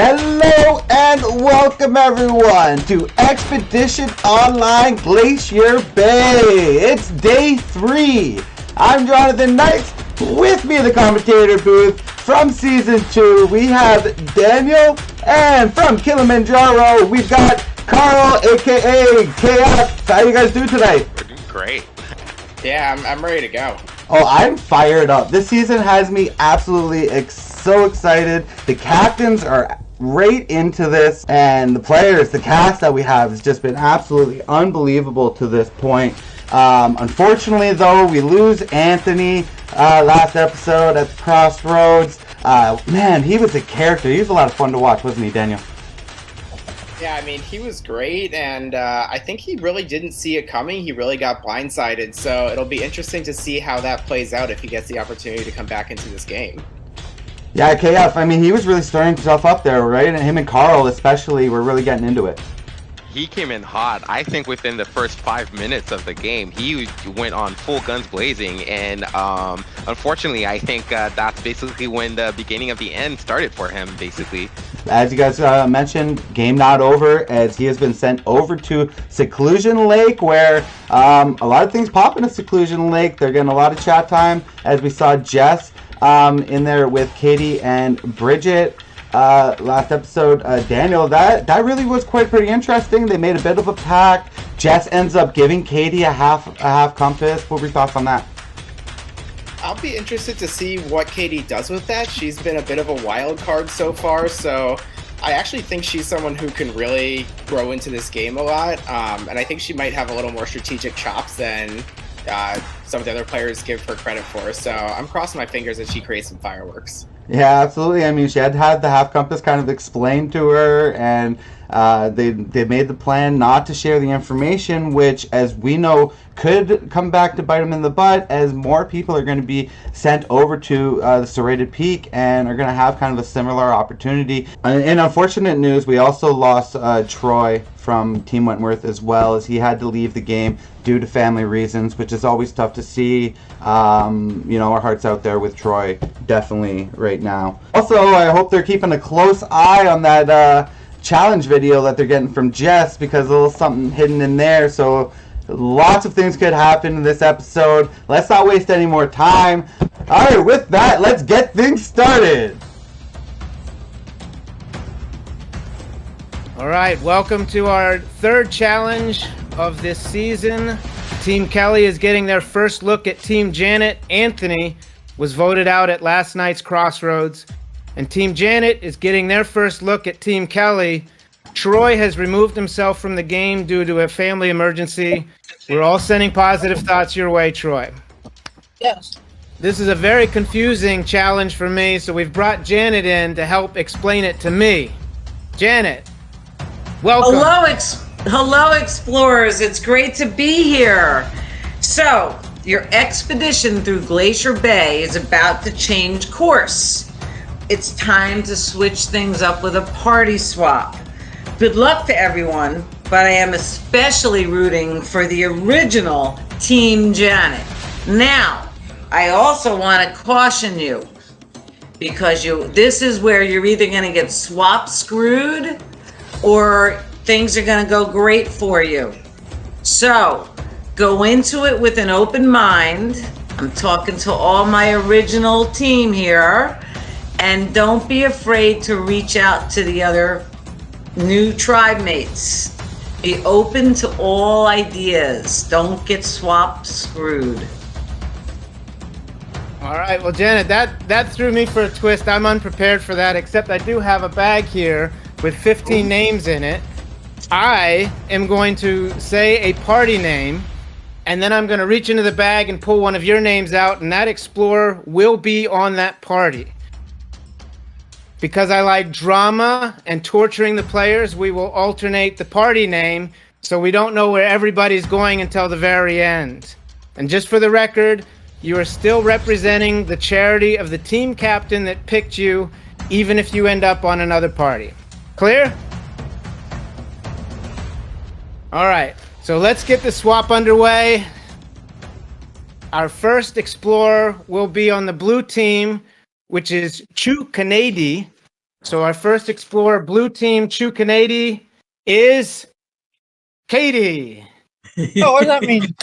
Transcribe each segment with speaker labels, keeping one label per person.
Speaker 1: Hello and welcome everyone to Expedition Online Glacier Bay. It's day 3. I'm Jonathan Knight. With me in the commentator booth from season 2, we have Daniel, and from Kilimanjaro, we've got Carl, aka KF. How you guys doing today?
Speaker 2: We're doing great.
Speaker 3: Yeah, I'm ready to go.
Speaker 1: Oh, I'm fired up. This season has me absolutely so excited. The captains are right into this, and the players, the cast that we have has just been absolutely unbelievable to this point. Unfortunately, though, we lose Anthony last episode at the crossroads. Man, he was a character. He was a lot of fun to watch, wasn't he, Daniel?
Speaker 3: Yeah, I mean, he was great, and I think he really didn't see it coming. He really got blindsided, so it'll be interesting to see how that plays out if he gets the opportunity to come back into this game.
Speaker 1: Yeah, KF, I mean, he was really stirring himself up there, right? And him and Carl especially were really getting into it.
Speaker 2: He came in hot. I think within the first 5 minutes of the game, he went on full guns blazing, and unfortunately, I think that's basically when the beginning of the end started for him, basically.
Speaker 1: As you guys mentioned, game not over, as he has been sent over to Seclusion Lake, where a lot of things pop in a Seclusion Lake. They're getting a lot of chat time, as we saw Jess in there with Katie and Bridget. Last episode, Daniel, that really was pretty interesting. They made a bit of a pact. Jess ends up giving Katie a half compass. What were your thoughts on that?
Speaker 3: I'll be interested to see what Katie does with that. She's been a bit of a wild card so far, so I actually think she's someone who can really grow into this game a lot, and I think she might have a little more strategic chops than some of the other players give her credit for, so I'm crossing my fingers that she creates some fireworks.
Speaker 1: Yeah, absolutely. I mean, she had the half compass kind of explained to her, and they made the plan not to share the information, which, as we know, could come back to bite them in the butt, as more people are going to be sent over to the serrated peak and are going to have kind of a similar opportunity. In unfortunate news, we also lost Troy from Team Wentworth as well, as he had to leave the game due to family reasons, which is always tough to see. Our hearts out there with Troy, definitely, right now. Also, I hope they're keeping a close eye on that challenge video that they're getting from Jess, because a little something hidden in there, so lots of things could happen in this episode. Let's not waste any more time. Alright, with that, let's get things started.
Speaker 4: Alright, welcome to our third challenge of this season. Team Kelly is getting their first look at Team Janet. Anthony was voted out at last night's crossroads. And Team Janet is getting their first look at Team Kelly. Troy has removed himself from the game due to a family emergency. We're all sending positive thoughts your way, Troy.
Speaker 5: Yes.
Speaker 4: This is a very confusing challenge for me, so we've brought Janet in to help explain it to me. Janet, welcome.
Speaker 5: Hello, explorers. It's great to be here. So, your expedition through Glacier Bay is about to change course. It's time to switch things up with a party swap. Good luck to everyone, but I am especially rooting for the original Team Janet. Now, I also want to caution you, because this is where you're either going to get swap screwed or things are going to go great for you. So, go into it with an open mind. I'm talking to all my original team here. And don't be afraid to reach out to the other new tribe mates. Be open to all ideas. Don't get swap screwed.
Speaker 4: All right, well, Janet, that threw me for a twist. I'm unprepared for that, except I do have a bag here with 15 names in it. I am going to say a party name, and then I'm going to reach into the bag and pull one of your names out, and that explorer will be on that party. Because I like drama and torturing the players, we will alternate the party name so we don't know where everybody's going until the very end. And just for the record, you are still representing the charity of the team captain that picked you, even if you end up on another party. Clear? All right, so let's get the swap underway. Our first explorer will be on the blue team, which is Chu Kanadi. So our first explorer, blue team, Chukanady, is Katie.
Speaker 6: Oh, what does that mean?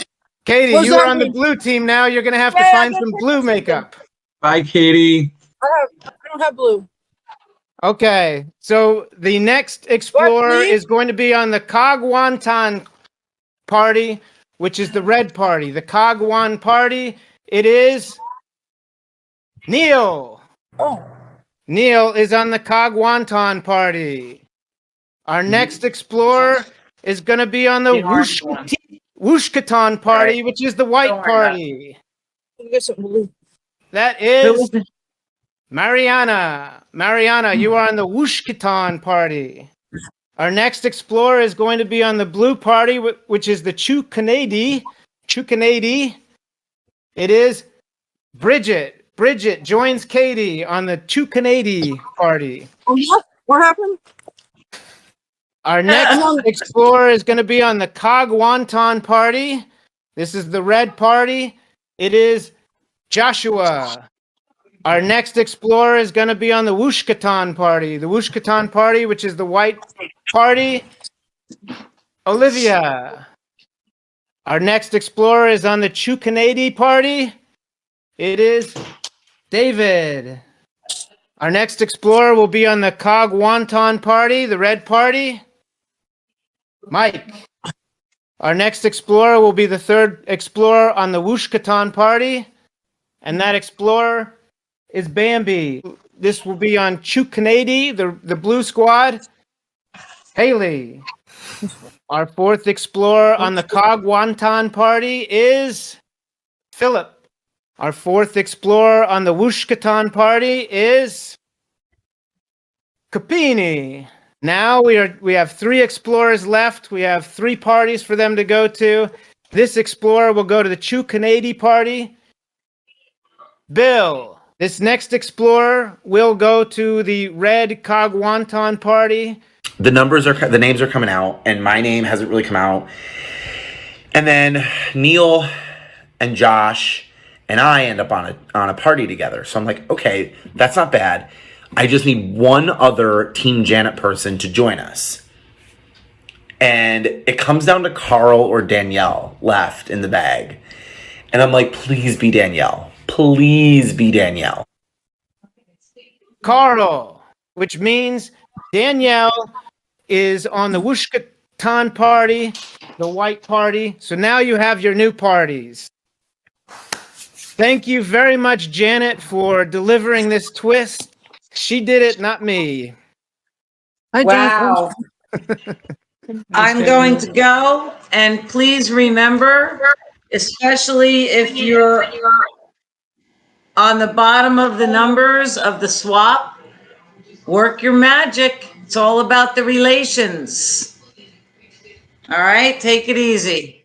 Speaker 4: Katie,
Speaker 6: What does
Speaker 4: you are
Speaker 6: that
Speaker 4: on the
Speaker 6: mean?
Speaker 4: blue team now. You're gonna have to
Speaker 6: Yeah,
Speaker 4: find
Speaker 6: that's
Speaker 4: some
Speaker 6: what
Speaker 4: blue
Speaker 6: I'm thinking.
Speaker 4: makeup.
Speaker 7: Bye, Katie.
Speaker 6: I don't have blue.
Speaker 4: Okay, so the next explorer
Speaker 6: please?
Speaker 4: is going to be on the Kagwantan party, which is the red party. The Kagwan party, it is Neil.
Speaker 6: Oh.
Speaker 4: Neil is on the Kagwantan party. Our next explorer is going to be on the Wushkatan party, which is the white party.
Speaker 6: Let me get some blue.
Speaker 4: That is Mariana. Mariana, you are on the Wushkatan party. Our next explorer is going to be on the blue party, which is the Chukanady. Chukanady. It is Bridget. Bridget joins Katie on the Chukanady party.
Speaker 6: What happened?
Speaker 4: Our next explorer is going to be on the Kagwantan party. This is the red party. It is Joshua. Our next explorer is going to be on the Wushkatan party. The Wushkatan party, which is the white party. Olivia. Our next explorer is on the Chukanady party. It is David. Our next explorer will be on the Kagwantan party, the red party. Mike. Our next explorer will be the third explorer on the Wushkatan party. And that explorer is Bambi. This will be on Chukanady, the blue squad. Haley. Our fourth explorer on the Kagwantan party is Philip. Our fourth explorer on the Wushkatan party is Kapini. Now we have 3 explorers left. We have 3 parties for them to go to. This explorer will go to the Chukanady party. Bill. This next explorer will go to the red Kagwantan party.
Speaker 8: The names are coming out, and my name hasn't really come out. And then Neil and Josh and I end up on a party together. So I'm like, okay, that's not bad. I just need one other Team Janet person to join us. And it comes down to Carl or Danielle left in the bag. And I'm like, please be Danielle. Please be Danielle.
Speaker 4: Carl, which means Danielle is on the Wushkatan party, the white party. So now you have your new parties. Thank you very much, Janet, for delivering this twist. She did it, not me.
Speaker 5: Wow. I'm going to go, and please remember, especially if you're on the bottom of the numbers of the swap, work your magic. It's all about the relations. All right, take it easy.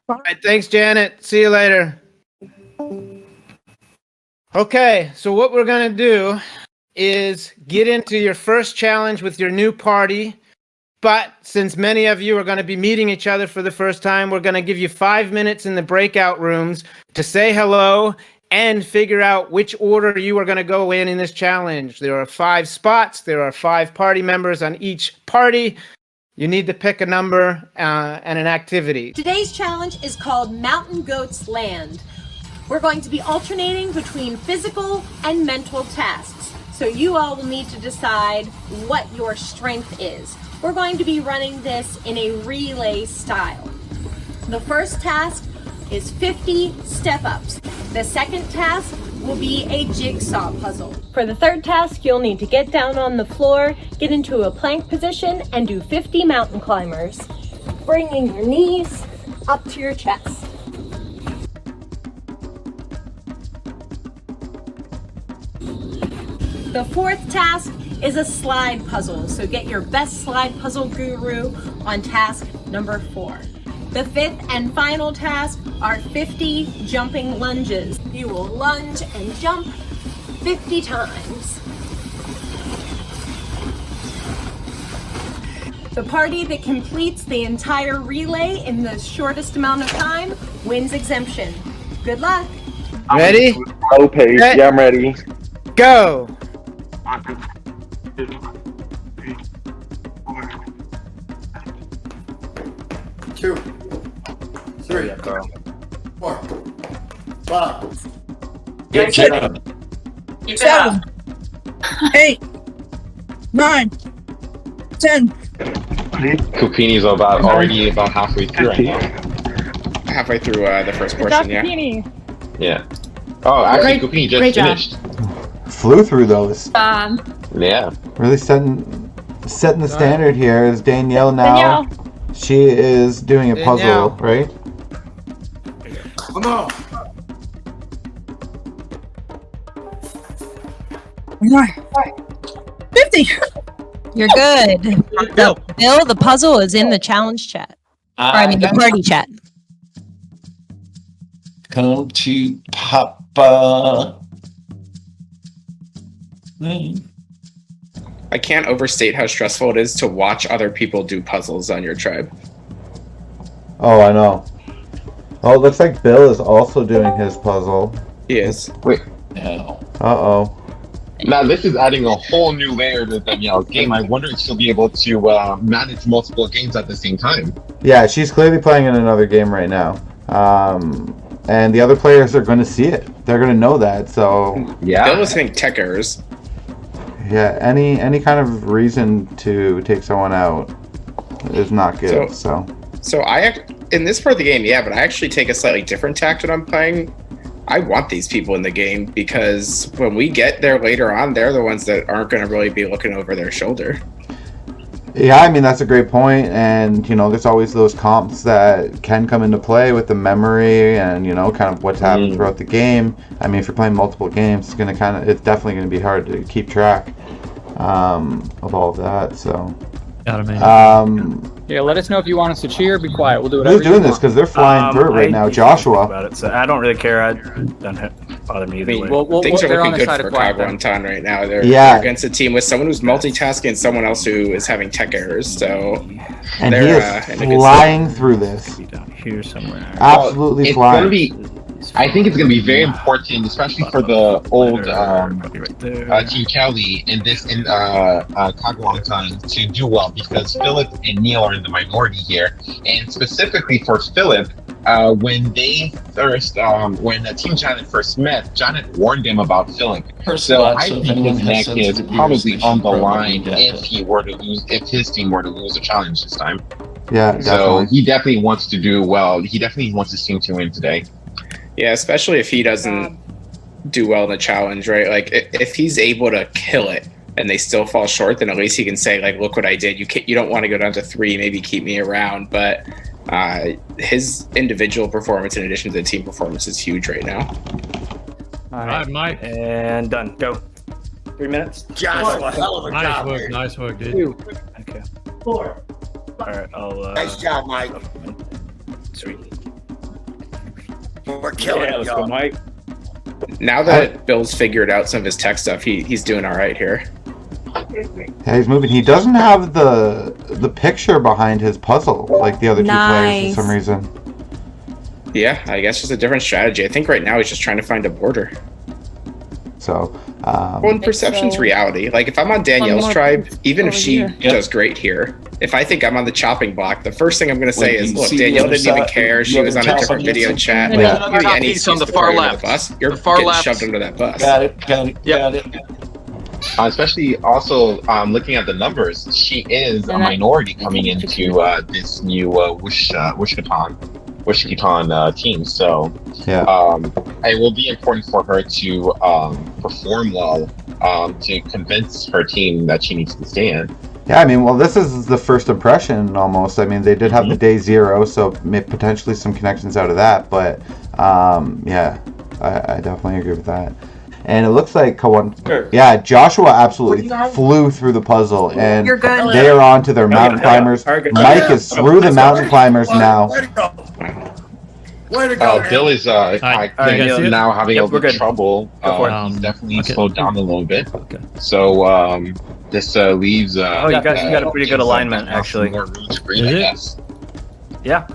Speaker 4: All right, thanks, Janet. See you later. Okay, so what we're going to do is get into your first challenge with your new party. But since many of you are going to be meeting each other for the first time, we're going to give you 5 minutes in the breakout rooms to say hello and figure out which order you are going to go in this challenge. There are 5 spots. There are 5 party members on each party. You need to pick a number and an activity.
Speaker 9: Today's challenge is called Mountain Goats Land. We're going to be alternating between physical and mental tasks. So you all will need to decide what your strength is. We're going to be running this in a relay style. The first task is 50 step-ups. The second task will be a jigsaw puzzle. For the third task, you'll need to get down on the floor, get into a plank position, and do 50 mountain climbers, bringing your knees up to your chest. The fourth task is a slide puzzle, so get your best slide puzzle guru on task number 4. The fifth and final task are 50 jumping lunges. You will lunge and jump 50 times. The party that completes the entire relay in the shortest amount of time wins exemption. Good luck.
Speaker 4: Ready?
Speaker 10: Low pace.
Speaker 4: Set.
Speaker 10: Yeah, I'm ready.
Speaker 4: Go.
Speaker 7: 2, 3, 4, 5.
Speaker 10: Good job.
Speaker 6: 7, 8, 9, 10.
Speaker 11: Kupini's already about halfway through right now.
Speaker 3: Halfway through the first portion, yeah.
Speaker 11: Yeah. Oh, actually, Kupini just
Speaker 9: great job.
Speaker 11: finished.
Speaker 1: Flew through those.
Speaker 11: Yeah.
Speaker 1: Really setting the standard here is Danielle now. She is doing a puzzle, right?
Speaker 7: Come on.
Speaker 6: 50.
Speaker 12: You're good. Bill, the puzzle is in the challenge chat. The party chat.
Speaker 10: Come to Papa.
Speaker 3: I can't overstate how stressful it is to watch other people do puzzles on your tribe.
Speaker 1: Oh, I know. Oh, it looks like Bill is also doing his puzzle.
Speaker 3: He is.
Speaker 11: Wait.
Speaker 10: No.
Speaker 1: Uh-oh.
Speaker 11: Now, this is adding a whole new layer to Danielle's game. I wonder if she'll be able to manage multiple games at the same time.
Speaker 1: Yeah, she's clearly playing in another game right now. And the other players are going to see it. They're going to know that, so...
Speaker 11: Yeah.
Speaker 3: Bill was hitting tech errors.
Speaker 1: Yeah, any kind of reason to take someone out is not good, so...
Speaker 3: So in this part of the game, yeah, but I actually take a slightly different tact when I'm playing. I want these people in the game because when we get there later on, they're the ones that aren't going to really be looking over their shoulder.
Speaker 1: Yeah, I mean, that's a great point, and, there's always those comps that can come into play with the memory and, kind of what's happened throughout the game. I mean, if you're playing multiple games, it's definitely going to be hard to keep track of all of that, so...
Speaker 13: Yeah, let us know if you want us to cheer. Be quiet. We'll do whatever.
Speaker 1: Who's doing this? Because they're flying through it right now. Joshua.
Speaker 14: About it, so I don't really care. It doesn't bother me either way.
Speaker 3: Things are looking good for Kagwantan right now. They're against a team with someone who's multitasking and someone else who is having tech errors. So
Speaker 1: and he is flying through this.
Speaker 14: Down here somewhere.
Speaker 1: Absolutely flying.
Speaker 11: I think it's going to be very important, especially for the old Team Kelly in Kagwantan to do well, because Philip and Neil are in the minority here, and specifically for Philip, when Team Janet first met, Janet warned them about Philip. So I think his neck is probably on the line if his team were to lose a challenge this time.
Speaker 1: Yeah, definitely.
Speaker 11: So he definitely wants to do well. He definitely wants his team to win today.
Speaker 3: Yeah, especially if he doesn't do well in the challenge, right? Like, if he's able to kill it and they still fall short, then at least he can say, like, look what I did. You don't want to go down to 3, maybe keep me around. But his individual performance in addition to the team performance is huge right now.
Speaker 14: All right, Mike. And done. Go. 3 minutes.
Speaker 7: Joshua, hell of a job.
Speaker 14: Nice work, dude. 2. Okay.
Speaker 7: 4.
Speaker 14: All right, I'll...
Speaker 7: nice job, Mike.
Speaker 14: Sweet.
Speaker 7: We're killing it,
Speaker 14: let's go, Mike.
Speaker 3: Now that Bill's figured out some of his tech stuff, he's doing all right here.
Speaker 1: Yeah, he's moving. He doesn't have the picture behind his puzzle like the other two players for some reason.
Speaker 3: Yeah, I guess just a different strategy. I think right now he's just trying to find a border.
Speaker 1: So,
Speaker 3: well, perception's reality. Like, if I'm on Danielle's tribe, even if she does great here, if I think I'm on the chopping block, the first thing I'm going to say is, look, Danielle didn't even care. She was on a different video chat. Like, any
Speaker 2: on the far left.
Speaker 3: You're getting shoved under that bus.
Speaker 10: Got it.
Speaker 11: Especially also looking at the numbers, she is a minority coming into this new Wushkitan team. So it will be important for her to perform well to convince her team that she needs to stay in.
Speaker 1: Yeah, I mean, well, this is the first impression almost. I mean, they did have the day 0, so potentially some connections out of that. But yeah, I definitely agree with that. And it looks like Joshua absolutely flew through the puzzle, and they are on to their mountain climbers. Mike is through the mountain climbers now.
Speaker 7: Way to go.
Speaker 11: Bill is now having a little trouble. He's definitely slowed down a little bit. So this leaves.
Speaker 14: You got a pretty good alignment, actually.
Speaker 11: More room screen, I guess.
Speaker 14: Yeah.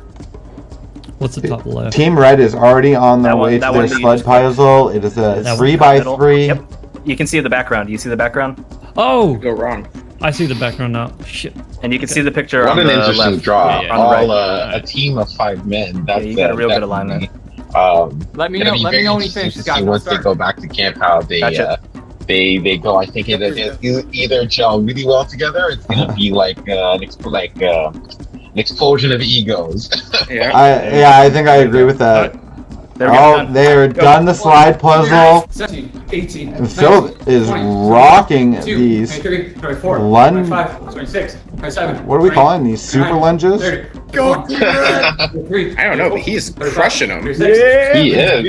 Speaker 15: What's the top left?
Speaker 1: Team Red is already on their way to their sled puzzle. It is a 3x3.
Speaker 14: Yep. You can see the background. Do you see the background?
Speaker 15: Oh!
Speaker 3: Go wrong.
Speaker 15: I see the background now. Shit.
Speaker 14: And you can see the picture
Speaker 11: What
Speaker 14: on
Speaker 11: an
Speaker 14: the
Speaker 11: interesting
Speaker 14: left.
Speaker 11: draw.
Speaker 14: Yeah, on the
Speaker 11: All
Speaker 14: right.
Speaker 11: a team of 5 men. That's
Speaker 14: you got a real good alignment.
Speaker 13: Let me
Speaker 11: gonna
Speaker 13: know.
Speaker 11: be
Speaker 13: Let
Speaker 11: very
Speaker 13: me know when you
Speaker 11: interesting
Speaker 13: finish,
Speaker 11: to
Speaker 13: guys.
Speaker 11: see
Speaker 13: I'll
Speaker 11: once they
Speaker 13: start.
Speaker 11: go back to camp how they
Speaker 14: Gotcha.
Speaker 11: they go. I think it either gel really well together. Or it's gonna be like an explosion of egos.
Speaker 1: I think I agree with that. They're done the slide puzzle.
Speaker 13: 17, 18,
Speaker 1: And Philip is
Speaker 13: 20,
Speaker 1: rocking
Speaker 13: 22,
Speaker 1: these
Speaker 13: 23, 24,
Speaker 1: lunge.
Speaker 13: 25, 26, 27.
Speaker 1: What are we calling these? Super lunges?
Speaker 3: Go I don't know, but he's crushing them.
Speaker 11: He is.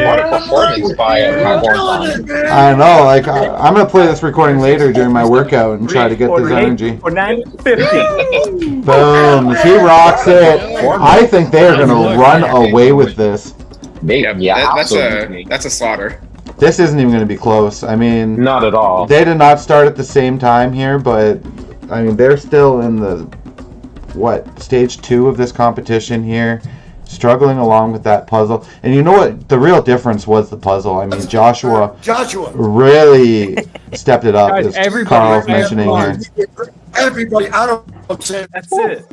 Speaker 11: What a performance by
Speaker 1: I know. Like I'm gonna play this recording later during my workout and try to get this energy.
Speaker 14: For 950.
Speaker 1: Boom! He rocks it. I think they are gonna run away with this.
Speaker 3: That's a slaughter.
Speaker 1: This isn't even going to be close. I mean,
Speaker 11: not at all.
Speaker 1: They did not start at the same time here, but I mean, they're still in the stage 2 of this competition here, struggling along with that puzzle. And you know what? The real difference was the puzzle. I mean, Joshua really stepped it up.
Speaker 13: Guys,
Speaker 1: as Carl's mentioning here.
Speaker 7: Everybody out of
Speaker 13: That's it.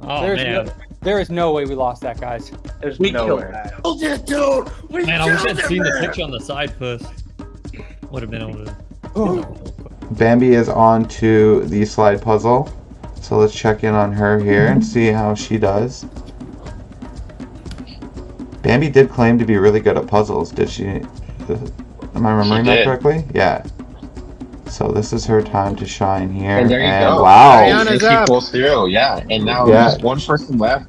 Speaker 15: Oh,
Speaker 13: There's
Speaker 15: man.
Speaker 13: There is no way we lost that, guys.
Speaker 14: There's
Speaker 13: We
Speaker 14: no
Speaker 13: killed
Speaker 14: way.
Speaker 13: that.
Speaker 7: Oh, yeah, dude. We
Speaker 15: Man, I wish
Speaker 7: killed
Speaker 15: I'd
Speaker 7: it,
Speaker 15: seen the
Speaker 7: man.
Speaker 15: picture on the side first. Would have been able to.
Speaker 1: Bambi is on to the slide puzzle. So let's check in on her here and see how she does. Bambi did claim to be really good at puzzles, did she? Am I remembering that correctly? Yeah. So this is her time to shine here.
Speaker 11: And there you go.
Speaker 1: Wow.
Speaker 11: She pulls through, yeah. And now there's one person left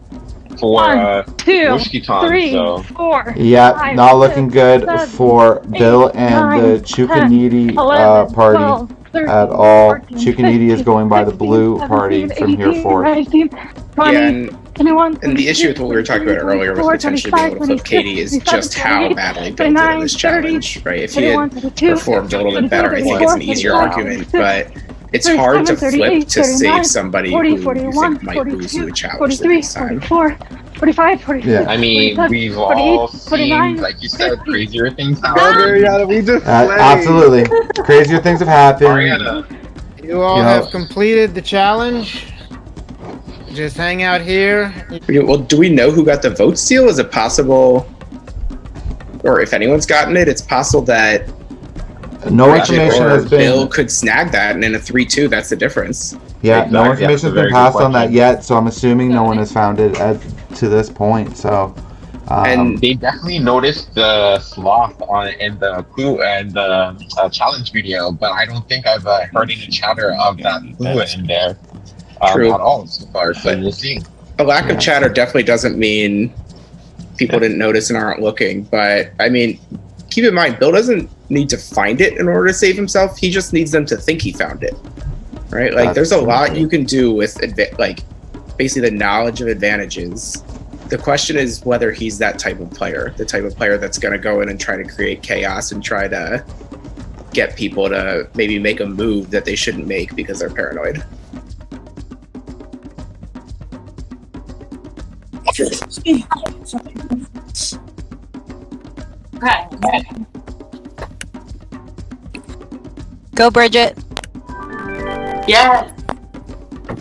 Speaker 11: for Wushkiton,
Speaker 16: 3,
Speaker 11: so.
Speaker 16: 4.
Speaker 1: Yeah,
Speaker 16: 5,
Speaker 1: not looking
Speaker 16: 6,
Speaker 1: good
Speaker 16: 7,
Speaker 1: for Bill and
Speaker 16: 9,
Speaker 1: the Chukanidi
Speaker 16: 11,
Speaker 1: party
Speaker 16: 12, 13,
Speaker 1: at all.
Speaker 16: 14,
Speaker 1: Chukanidi is going by the
Speaker 16: 16,
Speaker 1: blue party
Speaker 16: 17,
Speaker 1: from here
Speaker 16: 18,
Speaker 1: forth.
Speaker 16: 19, 20,
Speaker 3: Yeah, and
Speaker 16: 21,
Speaker 3: And the issue with what we were talking about earlier with potentially being able to flip Katie is just how badly Bill did in this challenge, right? If he had performed a little bit better, I think it's an easier argument, but it's hard to flip to save somebody who you think might lose you a challenge the next time.
Speaker 16: 45, 46,
Speaker 1: Yeah.
Speaker 11: I mean,
Speaker 16: 47,
Speaker 11: we've
Speaker 16: 48,
Speaker 11: all
Speaker 16: 49,
Speaker 11: seen, like you said, crazier things happen.
Speaker 1: Absolutely. Crazier things have happened.
Speaker 11: Ariana.
Speaker 4: You all have completed the challenge. Just hang out here.
Speaker 3: Okay, well, do we know who got the vote steal? Is it possible, or if anyone's gotten it, it's possible that
Speaker 1: No information has been.
Speaker 3: Bill could snag that, and in a 3-2, that's the difference.
Speaker 1: Yeah, no information has been passed on that yet, so I'm assuming no one has found it to this point. So,
Speaker 11: And they definitely noticed the sloth in the clue and the challenge video, but I don't think I've heard any chatter of that clue in there
Speaker 3: True.
Speaker 11: at all so far. So we'll see.
Speaker 3: A lack of chatter definitely doesn't mean people didn't notice and aren't looking, but I mean, keep in mind, Bill doesn't need to find it in order to save himself. He just needs them to think he found it, right? Like, there's a lot you can do with basically the knowledge of advantages. The question is whether he's that type of player, the type of player that's going to go in and try to create chaos and try to get people to maybe make a move that they shouldn't make because they're paranoid.
Speaker 16: Okay.
Speaker 12: Go, Bridget.
Speaker 16: Yeah.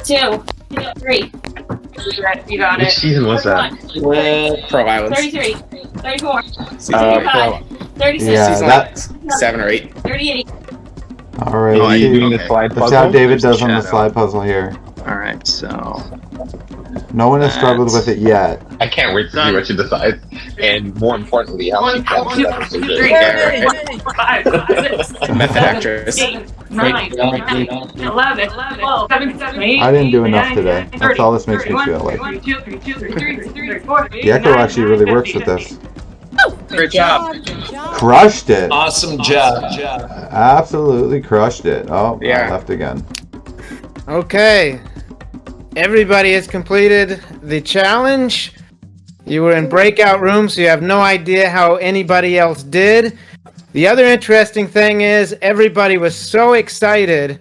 Speaker 16: 2, 3. You got
Speaker 11: Which
Speaker 16: it.
Speaker 11: season was that?
Speaker 16: 31,
Speaker 3: Pearl Islands.
Speaker 16: 33, 34,
Speaker 3: Pearl.
Speaker 16: 36,
Speaker 1: Yeah, that.
Speaker 3: 7 or 8.
Speaker 16: 38.
Speaker 1: All right.
Speaker 11: Oh, are you doing the slide
Speaker 1: Let's
Speaker 11: puzzle?
Speaker 1: how David does on the
Speaker 11: Shadow.
Speaker 1: slide puzzle here.
Speaker 17: All right, so
Speaker 1: No one has struggled with it yet.
Speaker 11: I can't wait to see what she decides, and more importantly, how she can do that.
Speaker 16: 3, 4, 5, 6,
Speaker 3: Method actress.
Speaker 16: 9, 10, 11, 12, 17, 18,
Speaker 1: I didn't do enough today. That's all this makes me feel like.
Speaker 16: 32, 33, 34,
Speaker 1: The echo actually really works with this.
Speaker 17: great job.
Speaker 1: Crushed it.
Speaker 10: Awesome job.
Speaker 1: Absolutely crushed it. Oh,
Speaker 3: Yeah.
Speaker 1: I left again.
Speaker 4: Okay. Everybody has completed the challenge. You were in breakout rooms, so you have no idea how anybody else did. The other interesting thing is everybody was so excited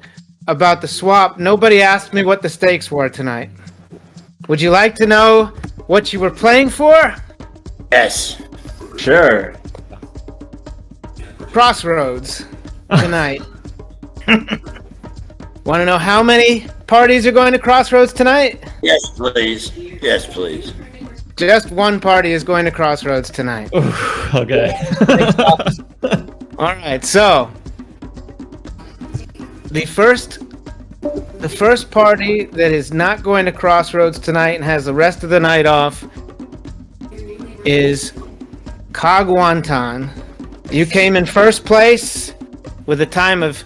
Speaker 4: about the swap, nobody asked me what the stakes were tonight. Would you like to know what you were playing for?
Speaker 7: Yes.
Speaker 14: Sure.
Speaker 4: Crossroads tonight. Want to know how many parties are going to Crossroads tonight?
Speaker 7: Yes, please. Yes, please.
Speaker 4: Just one party is going to Crossroads tonight.
Speaker 15: Okay.
Speaker 4: All right, so the first party that is not going to Crossroads tonight and has the rest of the night off is Kagwantan. You came in first place with a time of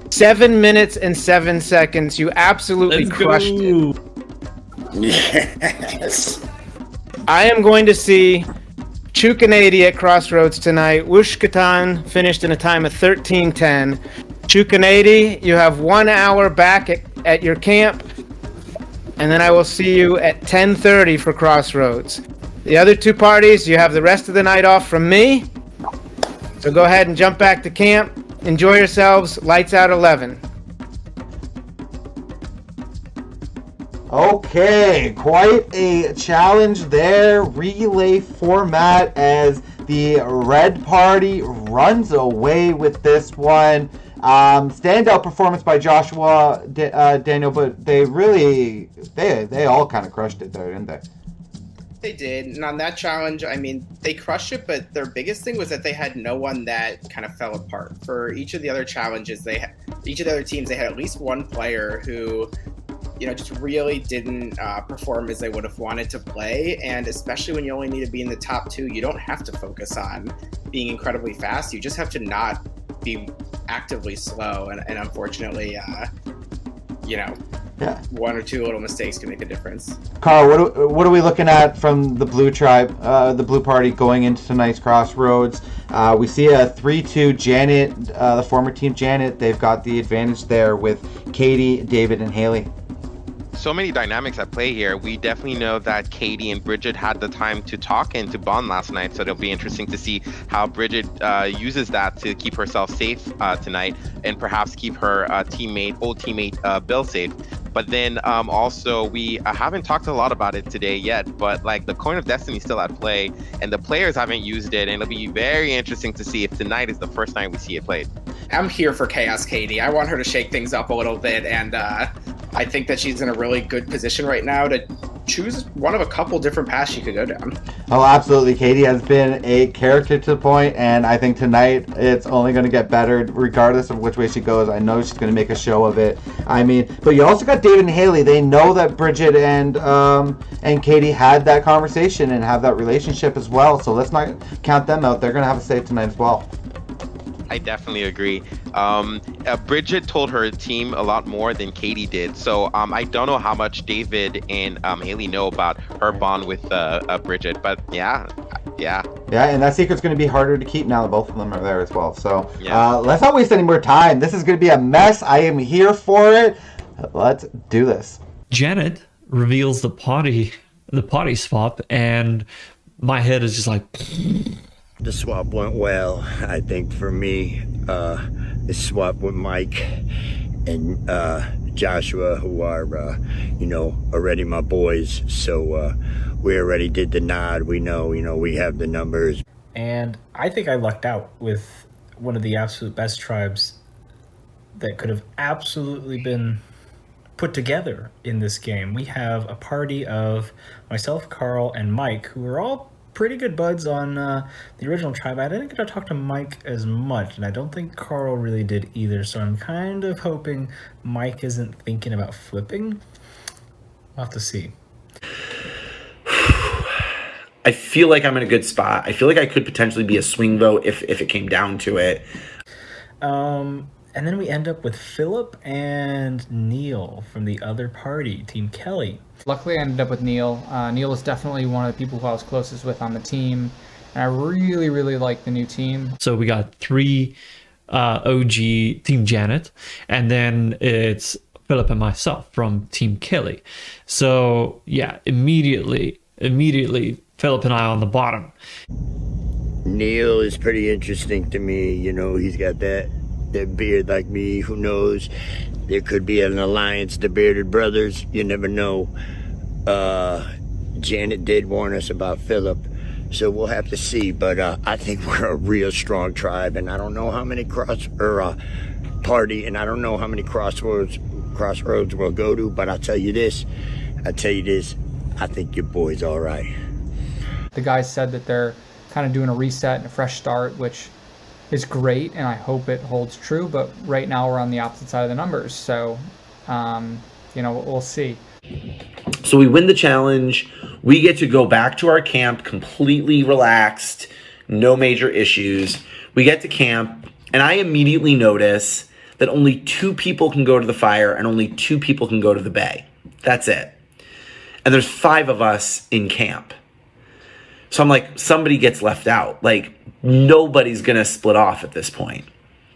Speaker 4: 7 minutes and 7 seconds. You absolutely crushed it.
Speaker 7: Yes.
Speaker 4: I am going to see Chukanady at Crossroads tonight. Wushkatan finished in a time of 13:10. Chukanady, you have 1 hour back at your camp, and then I will see you at 10:30 for Crossroads. The other two parties, you have the rest of the night off from me, so go ahead and jump back to camp. Enjoy yourselves. Lights out 11.
Speaker 1: Okay, quite a challenge there. Relay format as the red party runs away with this one. Standout performance by Joshua, Daniel, but they all kind of crushed it there, didn't they?
Speaker 3: They did, and on that challenge, I mean, they crushed it, but their biggest thing was that they had no one that kind of fell apart. For each of the other challenges, each of the other teams, they had at least one player who, just really didn't perform as they would have wanted to play, and especially when you only need to be in the top two, you don't have to focus on being incredibly fast. You just have to not be actively slow, and unfortunately, one or two little mistakes can make a difference.
Speaker 1: Carl, what are we looking at from the blue tribe, the blue party going into tonight's Crossroads? We see a 3-2 Janet, the former team Janet. They've got the advantage there with Katie, David, and Haley.
Speaker 2: So many dynamics at play here. We definitely know that Katie and Bridget had the time to talk and to bond last night, so it'll be interesting to see how Bridget uses that to keep herself safe tonight, and perhaps keep her old teammate Bill safe. But then also, we haven't talked a lot about it today yet, but like the Coin of Destiny is still at play, and the players haven't used it, and it'll be very interesting to see if tonight is the first time we see it played.
Speaker 3: I'm here for Chaos Katie. I want her to shake things up a little bit, and I think that she's in a really good position right now to choose one of a couple different paths she could go down.
Speaker 1: Oh, absolutely. Katie has been a character to the point, and I think tonight it's only going to get better regardless of which way she goes. I know she's going to make a show of it. I mean, but you also got David and Haley. They know that Bridget and Katie had that conversation and have that relationship as well, so let's not count them out. They're going to have a say tonight as well.
Speaker 2: I definitely agree. Bridget told her team a lot more than Katie did, so I don't know how much David and Haley know about her bond with Bridget, but yeah,
Speaker 1: and that secret's going to be harder to keep now that both of them are there as well. So let's not waste any more time. This is going to be a mess. I am here for it. Let's do this.
Speaker 15: Janet reveals the party swap, and my head is just like.
Speaker 18: The swap went well, I think, for me. The swap with Mike and Joshua, who are, already my boys. So we already did the nod. We know, we have the numbers.
Speaker 19: And I think I lucked out with one of the absolute best tribes that could have absolutely been put together in this game. We have a party of myself, Carl, and Mike, who are all pretty good buds on the original tribe. I didn't get to talk to Mike as much, and I don't think Carl really did either, so I'm kind of hoping Mike isn't thinking about flipping. We'll have to see.
Speaker 8: I feel like I'm in a good spot. I feel like I could potentially be a swing vote if it came down to it.
Speaker 19: And then we end up with Philip and Neil from the other party, Team Kelly.
Speaker 13: Luckily, I ended up with Neil. Neil is definitely one of the people who I was closest with on the team, and I really, really like the new team.
Speaker 15: So we got 3 OG Team Janet, and then it's Philip and myself from Team Kelly. So yeah, immediately, Philip and I on the bottom.
Speaker 18: Neil is pretty interesting to me. He's got that beard like me. Who knows? There could be an alliance, the Bearded Brothers. You never know. Janet did warn us about Philip, so we'll have to see. But I think we're a real strong tribe, and I don't know how many party, and I don't know how many crossroads we'll go to, but I'll tell you this. I think your boy's all right.
Speaker 13: The guys said that they're kind of doing a reset and a fresh start, which is great, and I hope it holds true. But right now we're on the opposite side of the numbers, so we'll see.
Speaker 8: So we win the challenge. We get to go back to our camp completely relaxed, no major issues. We get to camp, and I immediately notice that only 2 people can go to the fire and only 2 people can go to the bay. That's it. And there's 5 of us in camp. So I'm like, somebody gets left out. Like, nobody's going to split off at this point.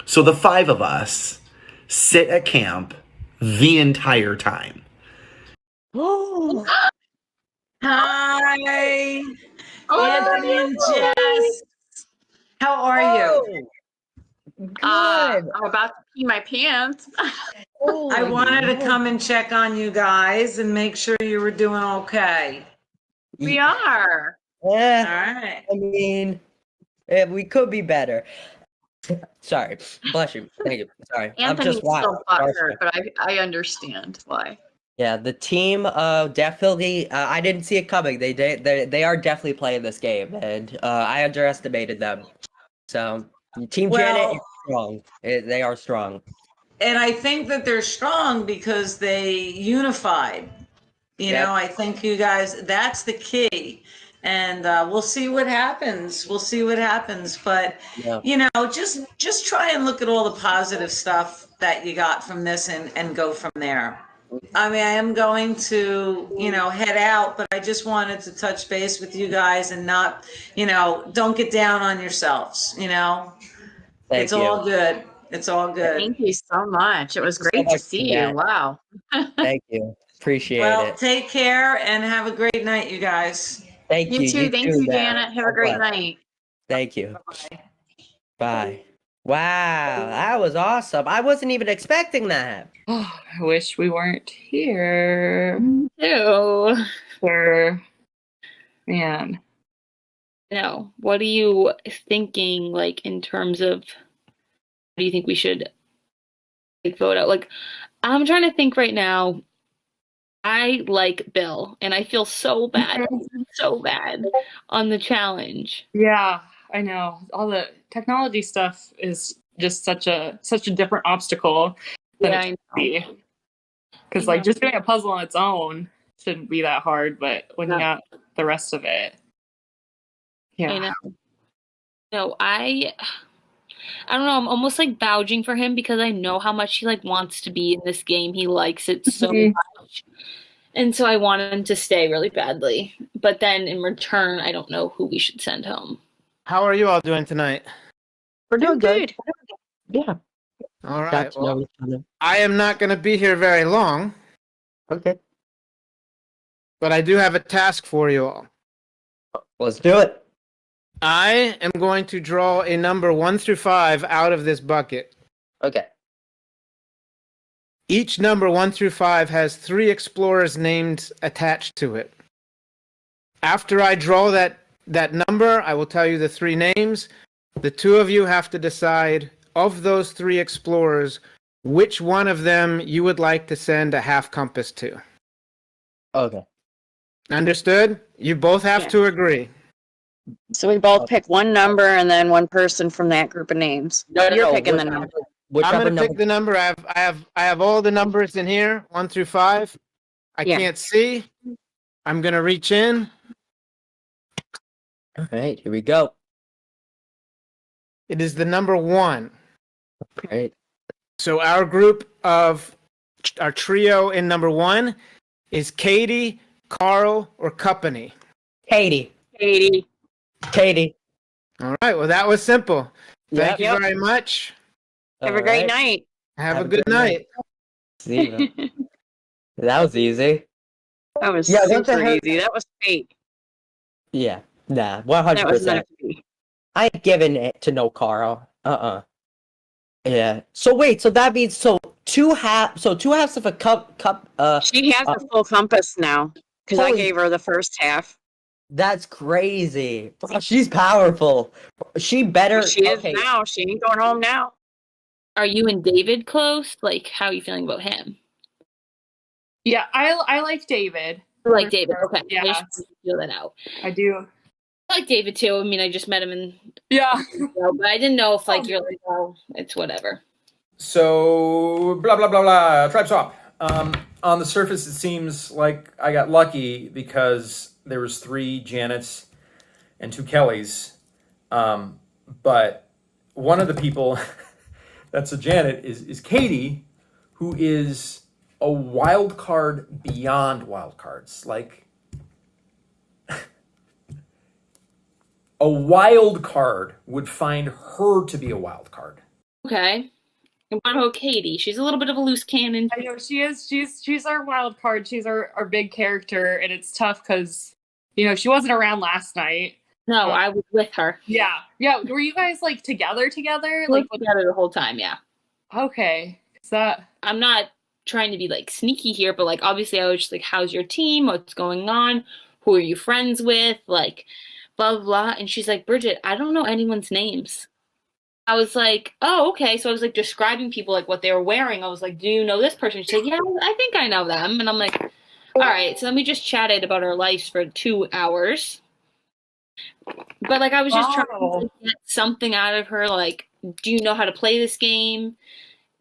Speaker 8: So the 5 of us sit at camp the entire time.
Speaker 5: Hi, Anthony and Jess. How are you?
Speaker 16: Good. I'm about to pee my pants.
Speaker 5: I wanted to come and check on you guys and make sure you were doing okay.
Speaker 16: We are.
Speaker 5: Yeah. All right.
Speaker 20: I mean, we could be better. Sorry. Bless you. Thank you. Sorry.
Speaker 16: Anthony's
Speaker 20: I'm just
Speaker 16: still butthurt, but I understand why.
Speaker 20: Yeah, the team definitely. I didn't see it coming. They are definitely playing this game, and I underestimated them. So Team Janet is strong. They are strong.
Speaker 5: And I think that they're strong because they unified. You know, I think you guys, that's the key. And we'll see what happens. But, just try and look at all the positive stuff that you got from this and go from there. I mean, I am going to, head out, but I just wanted to touch base with you guys and not, don't get down on yourselves, It's all good. It's all good.
Speaker 16: Thank you so much. It was great to see you. Wow.
Speaker 20: Thank you. Appreciate it.
Speaker 5: Well, take care and have a great night, you guys.
Speaker 20: Thank you.
Speaker 16: You too. Thank you, Janet. Have a great night.
Speaker 20: Thank you. Bye. Wow, that was awesome. I wasn't even expecting that.
Speaker 21: Oh, I wish we weren't here. Too. Man. No. What are you thinking, like, in terms of, do you think we should vote out? Like, I'm trying to think right now. I like Bill, and I feel so bad, on the challenge.
Speaker 22: Yeah, I know. All the technology stuff is just such a different obstacle than it should be. Because just doing a puzzle on its own shouldn't be that hard, but when you got the rest of it, yeah.
Speaker 21: I know.
Speaker 22: No,
Speaker 21: I don't know. I'm almost like vouching for him because I know how much he wants to be in this game. He likes it so much. And so I want him to stay really badly. But then in return, I don't know who we should send home.
Speaker 4: How are you all doing tonight?
Speaker 21: We're doing good.
Speaker 20: Yeah.
Speaker 4: All right. Well, I am not going to be here very long.
Speaker 20: Okay.
Speaker 4: But I do have a task for you all.
Speaker 20: Let's do it.
Speaker 4: I am going to draw a number 1 through 5 out of this bucket.
Speaker 20: Okay.
Speaker 4: Each number 1 through 5 has 3 explorers' names attached to it. After I draw that number, I will tell you the 3 names. The 2 of you have to decide, of those 3 explorers, which one of them you would like to send a half compass to.
Speaker 20: Okay.
Speaker 4: Understood? You both have to agree.
Speaker 21: So we both pick one number and then one person from that group of names. You're picking the number.
Speaker 4: I'm going to pick the number. I have all the numbers in here, 1 through 5. I can't see. I'm going to reach in.
Speaker 20: All right, here we go.
Speaker 4: It is the number 1.
Speaker 20: Right.
Speaker 4: So our trio in number 1 is Katie, Carl, or Company.
Speaker 20: Katie.
Speaker 4: All right, well, that was simple. Thank you very much.
Speaker 21: Have a great night.
Speaker 4: Have a good night.
Speaker 20: See you. That was easy.
Speaker 21: That was super easy. That was fake.
Speaker 20: Yeah, nah, 100%. I ain't giving it to no Carl. Yeah. So wait, so that means two halves of a cup.
Speaker 21: She has a full compass now because I gave her the first half.
Speaker 20: That's crazy. She's powerful. She better.
Speaker 21: She is now. She ain't going home now. are you and David close? Like, how are you feeling about him?
Speaker 22: Yeah, I like David.
Speaker 21: You like David? Okay.
Speaker 22: Yeah.
Speaker 21: I just wanted to feel that out.
Speaker 22: I do.
Speaker 21: I like David too. I mean, I just met him in but I didn't know if like you're like, oh, it's whatever.
Speaker 6: So blah blah blah blah. Tribe swap. On the surface, it seems like I got lucky because there was 3 Janets and 2 Kellys. But one of the people that's a Janet is Katie, who is a wild card beyond wild cards. Like a wild card would find her to be a wild card.
Speaker 21: Okay. And what about Katie? She's a little bit of a loose cannon.
Speaker 22: I know she is. She's our wild card. She's our big character, and it's tough because she wasn't around last night.
Speaker 21: No, I was with her.
Speaker 22: Yeah. Were you guys like together?
Speaker 21: Like together the whole time, yeah.
Speaker 22: Okay. Is that?
Speaker 21: I'm not trying to be like sneaky here, but like obviously I was just like, how's your team? What's going on? Who are you friends with? Like, blah blah blah. And she's like, Bridget, I don't know anyone's names. I was like, oh, okay. So I was like describing people like what they were wearing. I was like, do you know this person? She's like, yeah, I think I know them. And I'm like, all right. So then we just chatted about our lives for 2 hours. But like I was just trying to get something out of her. Like, do you know how to play this game?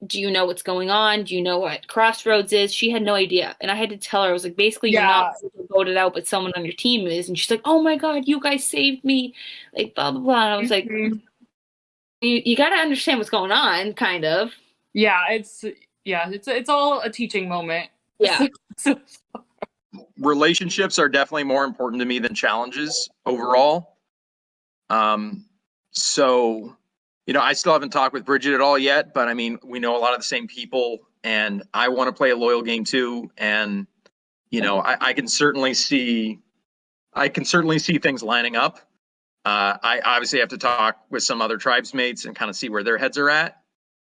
Speaker 21: Do you know what's going on? Do you know what Crossroads is? She had no idea. And I had to tell her, I was like, basically, you're not voted out, but someone on your team is. And she's like, oh my God, you guys saved me. Like, blah, blah, blah. And I was like, you got to understand what's going on, kind of.
Speaker 22: Yeah, it's all a teaching moment.
Speaker 21: Yeah.
Speaker 9: Relationships are definitely more important to me than challenges overall. So, I still haven't talked with Bridget at all yet, but I mean, we know a lot of the same people, and I want to play a loyal game too. And, I can certainly see things lining up. I obviously have to talk with some other tribes mates and kind of see where their heads are at.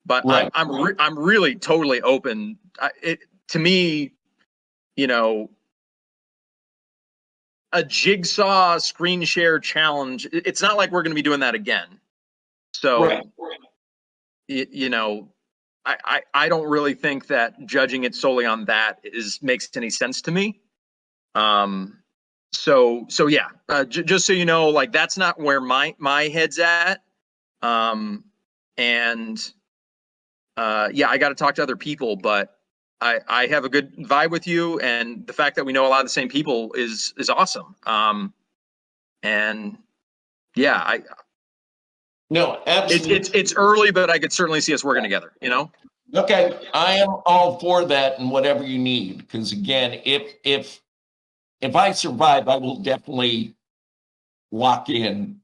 Speaker 9: But right. I'm really totally open. To me, a jigsaw screen share challenge. It's not like we're going to be doing that again. So, right. I don't really think that judging it solely on that makes any sense to me. So yeah, just so you know, like that's not where my head's at. Yeah, I got to talk to other people, but I have a good vibe with you, and the fact that we know a lot of the same people is awesome. And yeah,
Speaker 10: no, absolutely.
Speaker 9: It's early, but I could certainly see us working together.
Speaker 10: Okay, I am all for that, and whatever you need, because again, if I survive, I will definitely lock in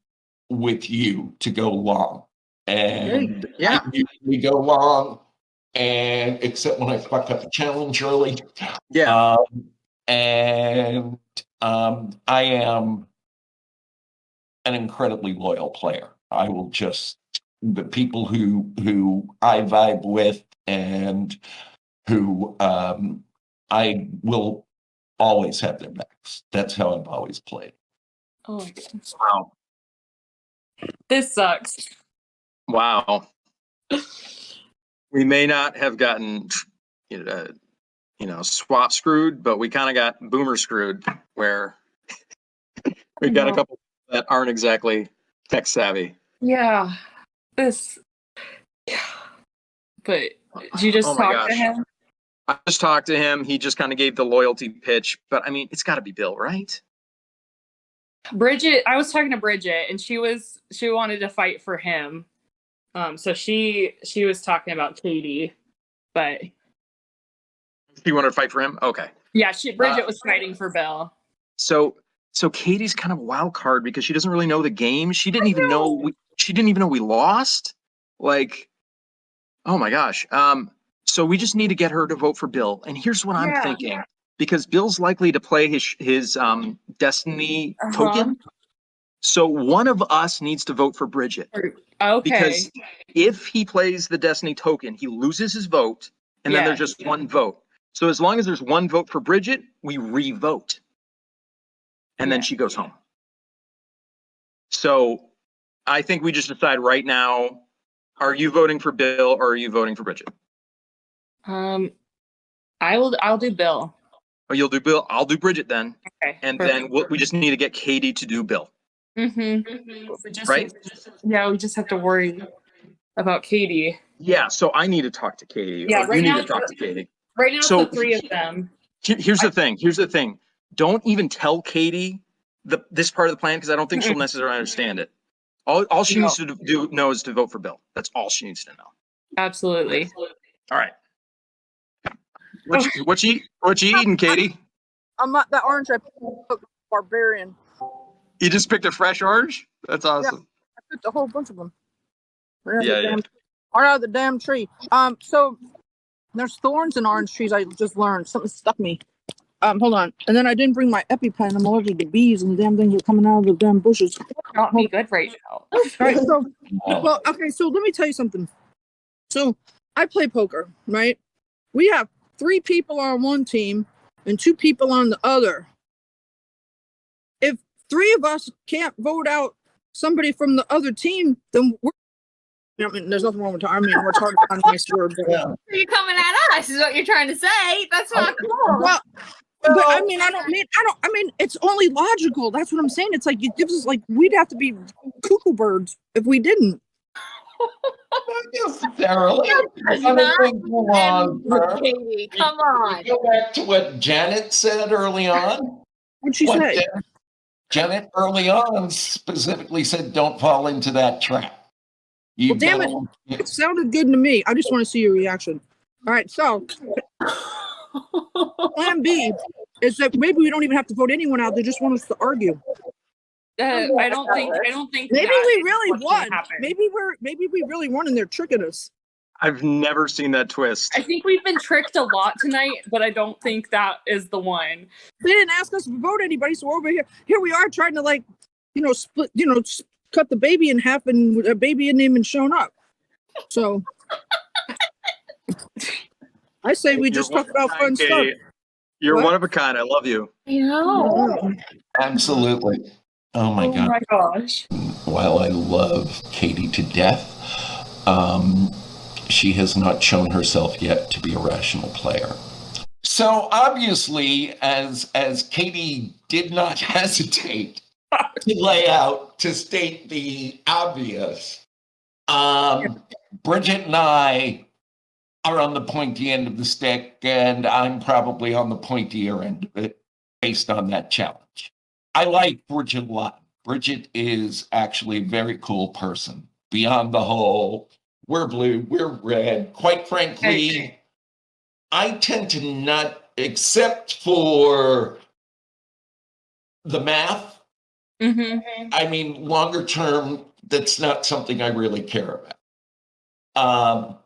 Speaker 10: with you to go long, and
Speaker 9: yeah,
Speaker 10: I usually go long. And except when I fuck up a challenge early.
Speaker 9: Yeah.
Speaker 10: I am an incredibly loyal player. I will the people who I vibe with and who I will always have their backs. That's how I've always played.
Speaker 22: Oh my goodness.
Speaker 9: Wow.
Speaker 22: This sucks.
Speaker 9: Wow. We may not have gotten, swap screwed, but we kind of got boomer screwed, where we got a couple that aren't exactly tech savvy.
Speaker 22: Yeah, but did you just talk to him?
Speaker 9: I just talked to him. He just kind of gave the loyalty pitch, but I mean, it's got to be Bill, right?
Speaker 22: Bridget, I was talking to Bridget, and she wanted to fight for him. So she was talking about Katie, but
Speaker 9: she wanted to fight for him. Okay.
Speaker 22: Yeah, Bridget was fighting for Bill.
Speaker 9: So Katie's kind of a wild card because she doesn't really know the game. She didn't even know we lost. Like, oh my gosh. So we just need to get her to vote for Bill. And here's what I'm thinking, because Bill's likely to play his Destiny token. So one of us needs to vote for Bridget.
Speaker 22: Okay.
Speaker 9: Because if he plays the Destiny token, he loses his vote, and then there's just one vote. So as long as there's one vote for Bridget, we re-vote. And then she goes home. So I think we just decide right now Are you voting for Bill or are you voting for Bridget?
Speaker 22: I'll do Bill.
Speaker 9: Oh, you'll do Bill. I'll do Bridget then.
Speaker 22: Okay.
Speaker 9: And
Speaker 22: perfect.
Speaker 9: then we just need to get Katie to do Bill. Right?
Speaker 22: Yeah, we just have to worry about Katie.
Speaker 9: Yeah. So I need to talk to Katie.
Speaker 22: Yeah,
Speaker 9: Or
Speaker 22: right
Speaker 9: you need
Speaker 22: now-
Speaker 9: to talk to Katie.
Speaker 22: Right now,
Speaker 9: So
Speaker 22: it's the three of them.
Speaker 9: Here's the thing. Here's the thing. Don't even tell Katie this part of the plan because I don't think she'll necessarily understand it. All she needs to know is to vote for Bill. That's all she needs to know.
Speaker 22: Absolutely.
Speaker 9: All right. What you eating, Katie?
Speaker 11: I'm not that orange. I picked barbarian.
Speaker 9: You just picked a fresh orange? That's awesome.
Speaker 11: I picked a whole bunch of them.
Speaker 9: Yeah.
Speaker 11: Right out of the damn tree. So there's thorns in orange trees. I just learned something stuck me. Hold on. And then I didn't bring my EpiPen. I'm allergic to bees, and the damn things are coming out of the damn bushes.
Speaker 22: Not be good right now.
Speaker 11: All right. So, well, okay. So let me tell you something. So I play poker, right? We have 3 people on one team and 2 people on the other. If 3 of us can't vote out somebody from the other team, then we're. I mean, there's nothing wrong with. I mean, we're hard to find a nice word. But,
Speaker 17: You're coming at us, is what you're trying to say. That's not cool.
Speaker 11: well, but I mean, I mean, it's only logical. That's what I'm saying. It's like it gives us like we'd have to be cuckoo birds if we didn't.
Speaker 10: Necessarily.
Speaker 17: Katie, come on.
Speaker 10: Go back to what Janet said early on.
Speaker 11: What'd she say?
Speaker 10: Janet early on specifically said, "Don't fall into that trap."
Speaker 11: Well, damn it! It sounded good to me. I just want to see your reaction. All right, so plan B is that maybe we don't even have to vote anyone out. They just want us to argue.
Speaker 22: I don't think.
Speaker 11: Maybe
Speaker 22: that
Speaker 11: we
Speaker 22: is
Speaker 11: really
Speaker 22: what's gonna
Speaker 11: won.
Speaker 22: happen.
Speaker 11: Maybe we really won, and they're tricking us.
Speaker 9: I've never seen that twist.
Speaker 22: I think we've been tricked a lot tonight, but I don't think that is the one.
Speaker 11: They didn't ask us to vote anybody, so over here we are trying to split, cut the baby in half, and a baby in him and shown up. So I say we just talk about fun stuff.
Speaker 9: Katie. You're
Speaker 11: What?
Speaker 9: one of a kind. I love you.
Speaker 17: You know.
Speaker 10: Absolutely. Oh my God.
Speaker 22: my gosh.
Speaker 10: While I love Katie to death, she has not shown herself yet to be a rational player. So obviously, as Katie did not hesitate to lay out, to state the obvious, Bridget and I are on the pointy end of the stick, and I'm probably on the pointier end of it based on that challenge. I like Bridget a lot. Bridget is actually a very cool person. Beyond the whole, we're blue, we're red. Quite frankly, I tend to not, except for the math. I mean, longer term, that's not something I really care about.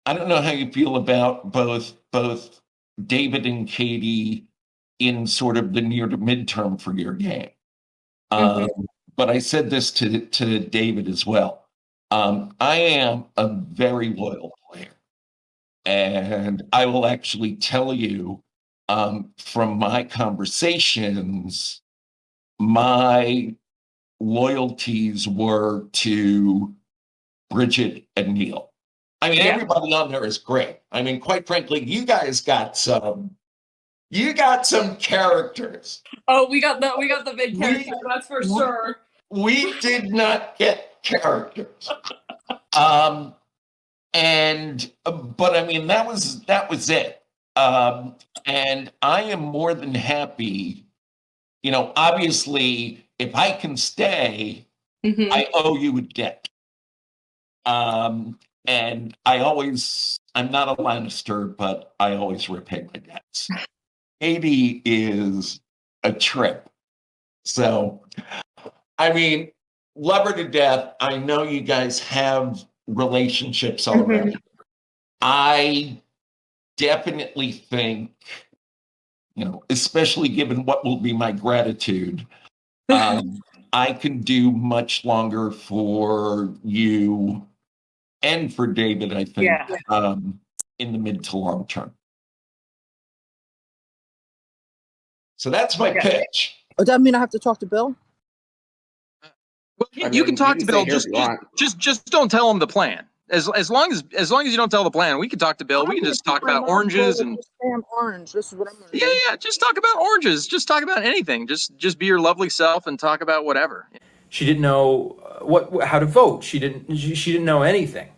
Speaker 10: I don't know how you feel about both David and Katie in sort of the near to midterm for your game. But I said this to David as well. I am a very loyal player. And I will actually tell you from my conversations, my loyalties were to Bridget and Neil. I mean, everybody on there is great. I mean, quite frankly, you guys got some characters.
Speaker 22: Oh, we got the big character, that's for sure.
Speaker 10: We did not get characters. But I mean, that was it. And I am more than happy, obviously, if I can stay, I owe you a debt. And I'm not a Lannister, but I always repay my debts. Katie is a trip. So, I mean, love her to death. I know you guys have relationships already. I definitely think, especially given what will be my gratitude, I can do much longer for you and for David, I think, in the mid to long term. So that's my pitch.
Speaker 11: Does that mean I have to talk to Bill?
Speaker 9: Well, you can talk to Bill. Just don't tell him the plan. As long as you don't tell the plan, we can talk to Bill. We can just talk about oranges and
Speaker 11: Spam orange. This is what I'm gonna
Speaker 9: yeah, yeah. Just talk about oranges. Just talk about anything. Just be your lovely self and talk about whatever.
Speaker 6: She didn't know how to vote. She didn't know anything.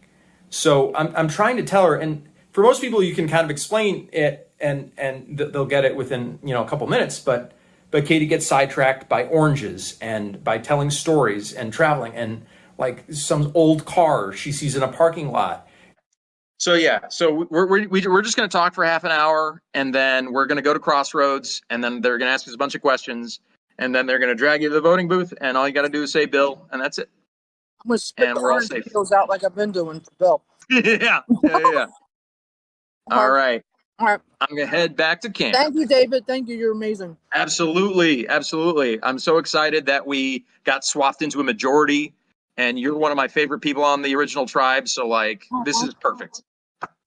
Speaker 6: So I'm trying to tell her, and for most people, you can kind of explain it, and they'll get it within a couple minutes. But Katie gets sidetracked by oranges and by telling stories and traveling and like some old car she sees in a parking lot.
Speaker 9: So yeah, so we're just going to talk for half an hour, and then we're going to go to Crossroads, and then they're going to ask us a bunch of questions, and then they're going to drag you to the voting booth, and all you got to do is say Bill, and that's it.
Speaker 11: I'm gonna spit the
Speaker 9: we're all
Speaker 11: orange
Speaker 9: safe.
Speaker 11: peels out like I've been doing for Bill.
Speaker 9: yeah. All right.
Speaker 11: All right.
Speaker 9: I'm gonna head back to camp.
Speaker 11: Thank you, David. Thank you. You're amazing.
Speaker 9: Absolutely. I'm so excited that we got swapped into a majority, and you're one of my favorite people on the original tribe. So this is perfect.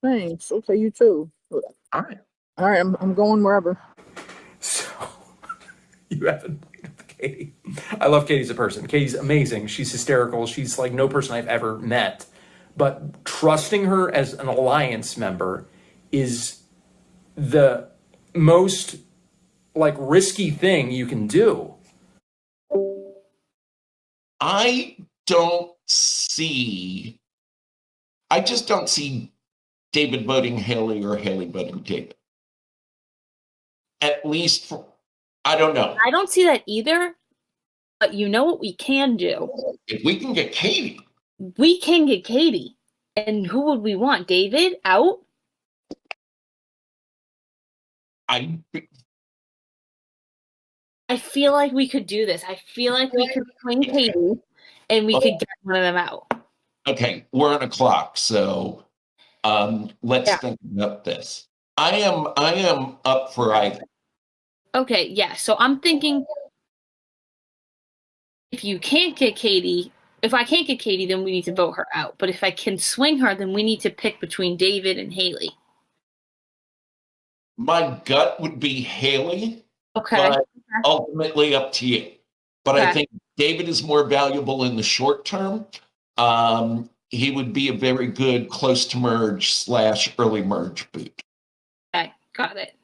Speaker 11: Thanks. Okay, you too.
Speaker 9: All right.
Speaker 11: All right. I'm going wherever.
Speaker 6: So you haven't played with Katie. I love Katie as a person. Katie's amazing. She's hysterical. She's like no person I've ever met. But trusting her as an alliance member is the most risky thing you can do.
Speaker 10: I just don't see David voting Haley or Haley voting David. At least I don't know.
Speaker 21: I don't see that either. But you know what we can do?
Speaker 10: If we can get Katie.
Speaker 21: We can get Katie. And who would we want? David out?
Speaker 10: I
Speaker 21: feel like we could do this. I feel like we could swing Katie and we could get one of them out.
Speaker 10: Okay, we're on a clock, so let's think about this. I am up for either.
Speaker 21: Okay, yeah. So I'm thinking if I can't get Katie, then we need to vote her out. But if I can swing her, then we need to pick between David and Haley.
Speaker 10: My gut would be Haley.
Speaker 21: Okay.
Speaker 10: But ultimately up to you. But I think David is more valuable in the short term. He would be a very good close to merge / early merge boot.
Speaker 21: Okay, got it.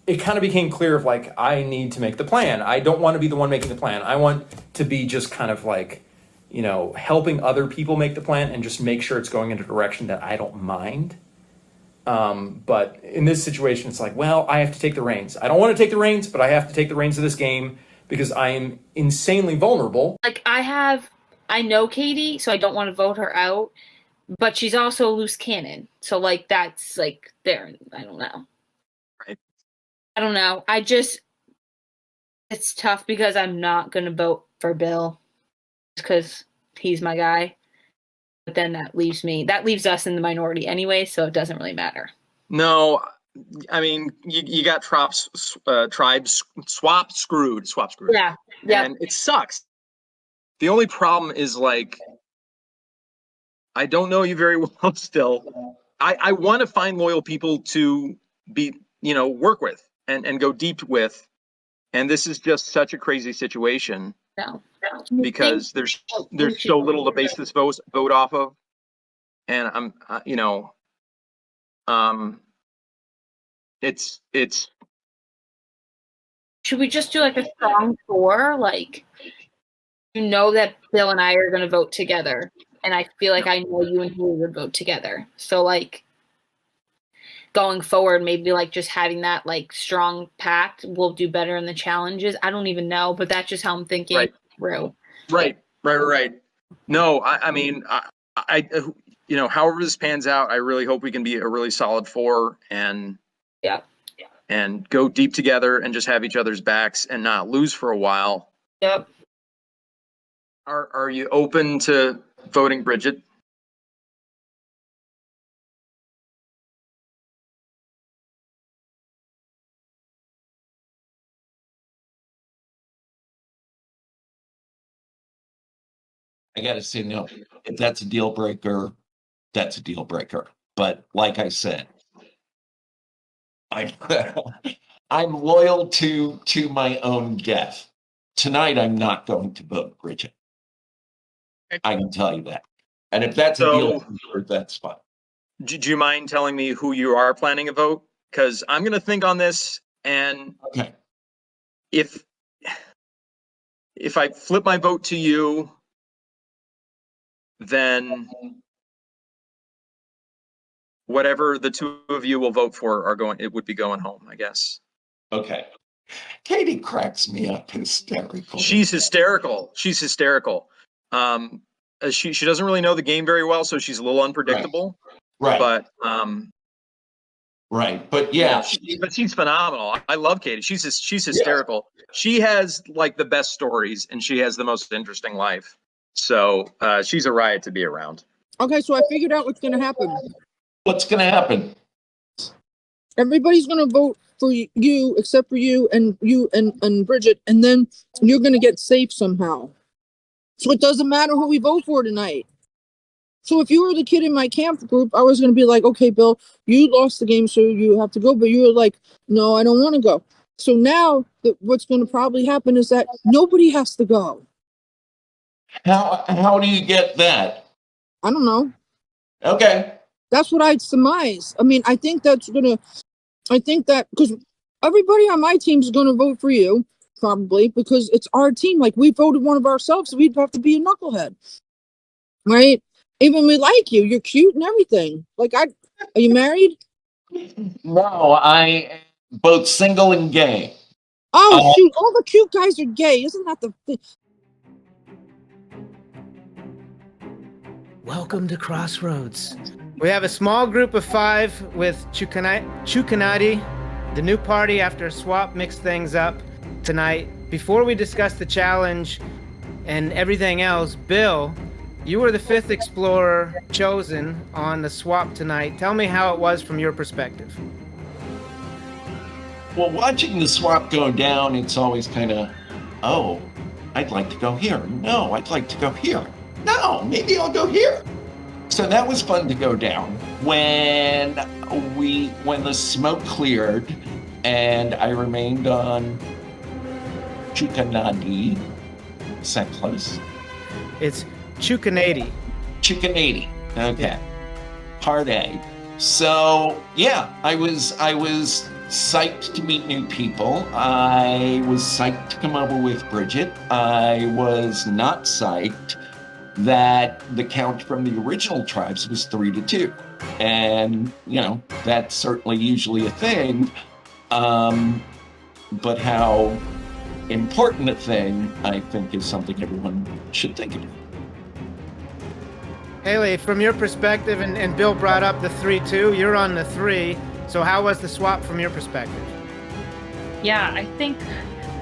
Speaker 6: It kind of became clear of I need to make the plan. I don't want to be the one making the plan. I want to be just kind of helping other people make the plan and just make sure it's going in a direction that I don't mind. But in this situation, it's I have to take the reins. I don't want to take the reins, but I have to take the reins of this game because I am insanely vulnerable.
Speaker 21: I know Katie, so I don't want to vote her out, but she's also a loose cannon. So that's there. I don't know.
Speaker 9: Right.
Speaker 21: I don't know. It's tough because I'm not going to vote for Bill because he's my guy. But then that leaves us in the minority anyway, so it doesn't really matter.
Speaker 9: No, I mean you got tribes swap screwed.
Speaker 21: Yeah.
Speaker 9: And it sucks. The only problem is I don't know you very well still. I want to find loyal people to be work with and go deep with, and this is just such a crazy situation.
Speaker 21: No.
Speaker 9: Because there's so little to base this vote off of, and it's.
Speaker 21: Should we just do a strong 4? That Bill and I are going to vote together, and I feel like I know you and Haley would vote together. So going forward, maybe just having that strong pact will do better in the challenges. I don't even know, but that's just how I'm thinking through.
Speaker 9: Right. No, I mean, I however this pans out, I really hope we can be a really solid 4 and go deep together and just have each other's backs and not lose for a while.
Speaker 21: Yep.
Speaker 9: Are you open to voting Bridget?
Speaker 10: I got to say, no, if that's a deal breaker, that's a deal breaker. But like I said, I'm loyal to my own guess. Tonight, I'm not going to vote Bridget. I can tell you that. And if that's a deal
Speaker 9: So-
Speaker 10: breaker, that's fine.
Speaker 9: Do you mind telling me who you are planning to vote? Because I'm going to think on this, and
Speaker 10: Okay.
Speaker 9: if I flip my vote to you, then whatever the two of you will vote for it would be going home, I guess.
Speaker 10: Okay. Katie cracks me up hysterically.
Speaker 9: She's hysterical. She doesn't really know the game very well, so she's a little unpredictable.
Speaker 10: Right.
Speaker 9: But
Speaker 10: right. But yeah,
Speaker 9: but she's phenomenal. I love Katie. She's hysterical. She has like the best stories, and she has the most interesting life. So she's a riot to be around.
Speaker 11: Okay, so I figured out what's going to happen.
Speaker 10: What's going to happen?
Speaker 11: Everybody's going to vote for you except for you and Bridget, and then you're going to get safe somehow. So it doesn't matter who we vote for tonight. So if you were the kid in my camp group, I was going to be like, okay, Bill, you lost the game, so you have to go. But you were like, no, I don't want to go. So now what's going to probably happen is that nobody has to go.
Speaker 10: How do you get that?
Speaker 11: I don't know.
Speaker 10: Okay.
Speaker 11: That's what I'd surmise. I mean, I think that because everybody on my team is going to vote for you, probably, because it's our team. Like, we voted one of ourselves, so we'd have to be a knucklehead. Right? Even we like you. You're cute and everything. Like, are you married?
Speaker 10: No, I am both single and gay.
Speaker 11: Oh, shoot. All the cute guys are gay. Isn't that the thing?
Speaker 4: Welcome to Crossroads. We have a small group of 5 with Chukanati, the new party after Swap mixed things up tonight. Before we discuss the challenge and everything else, Bill, you were the 5th explorer chosen on the Swap tonight. Tell me how it was from your perspective.
Speaker 10: Well, watching the swap go down, it's always kind of, oh, I'd like to go here. No, I'd like to go here. No, maybe I'll go here. So that was fun to go down. When the smoke cleared and I remained on Chukanadi, is that close?
Speaker 4: It's Chukanati.
Speaker 10: Chukanati. Okay. Hard A. So yeah, I was psyched to meet new people. I was psyched to come over with Bridget. I was not psyched that the count from the original tribes was 3-2. And, that's certainly usually a thing. But how important a thing, I think, is something everyone should think about.
Speaker 4: Haley, from your perspective, and Bill brought up the 3-2, you're on the 3. So how was the swap from your perspective?
Speaker 22: Yeah, I think,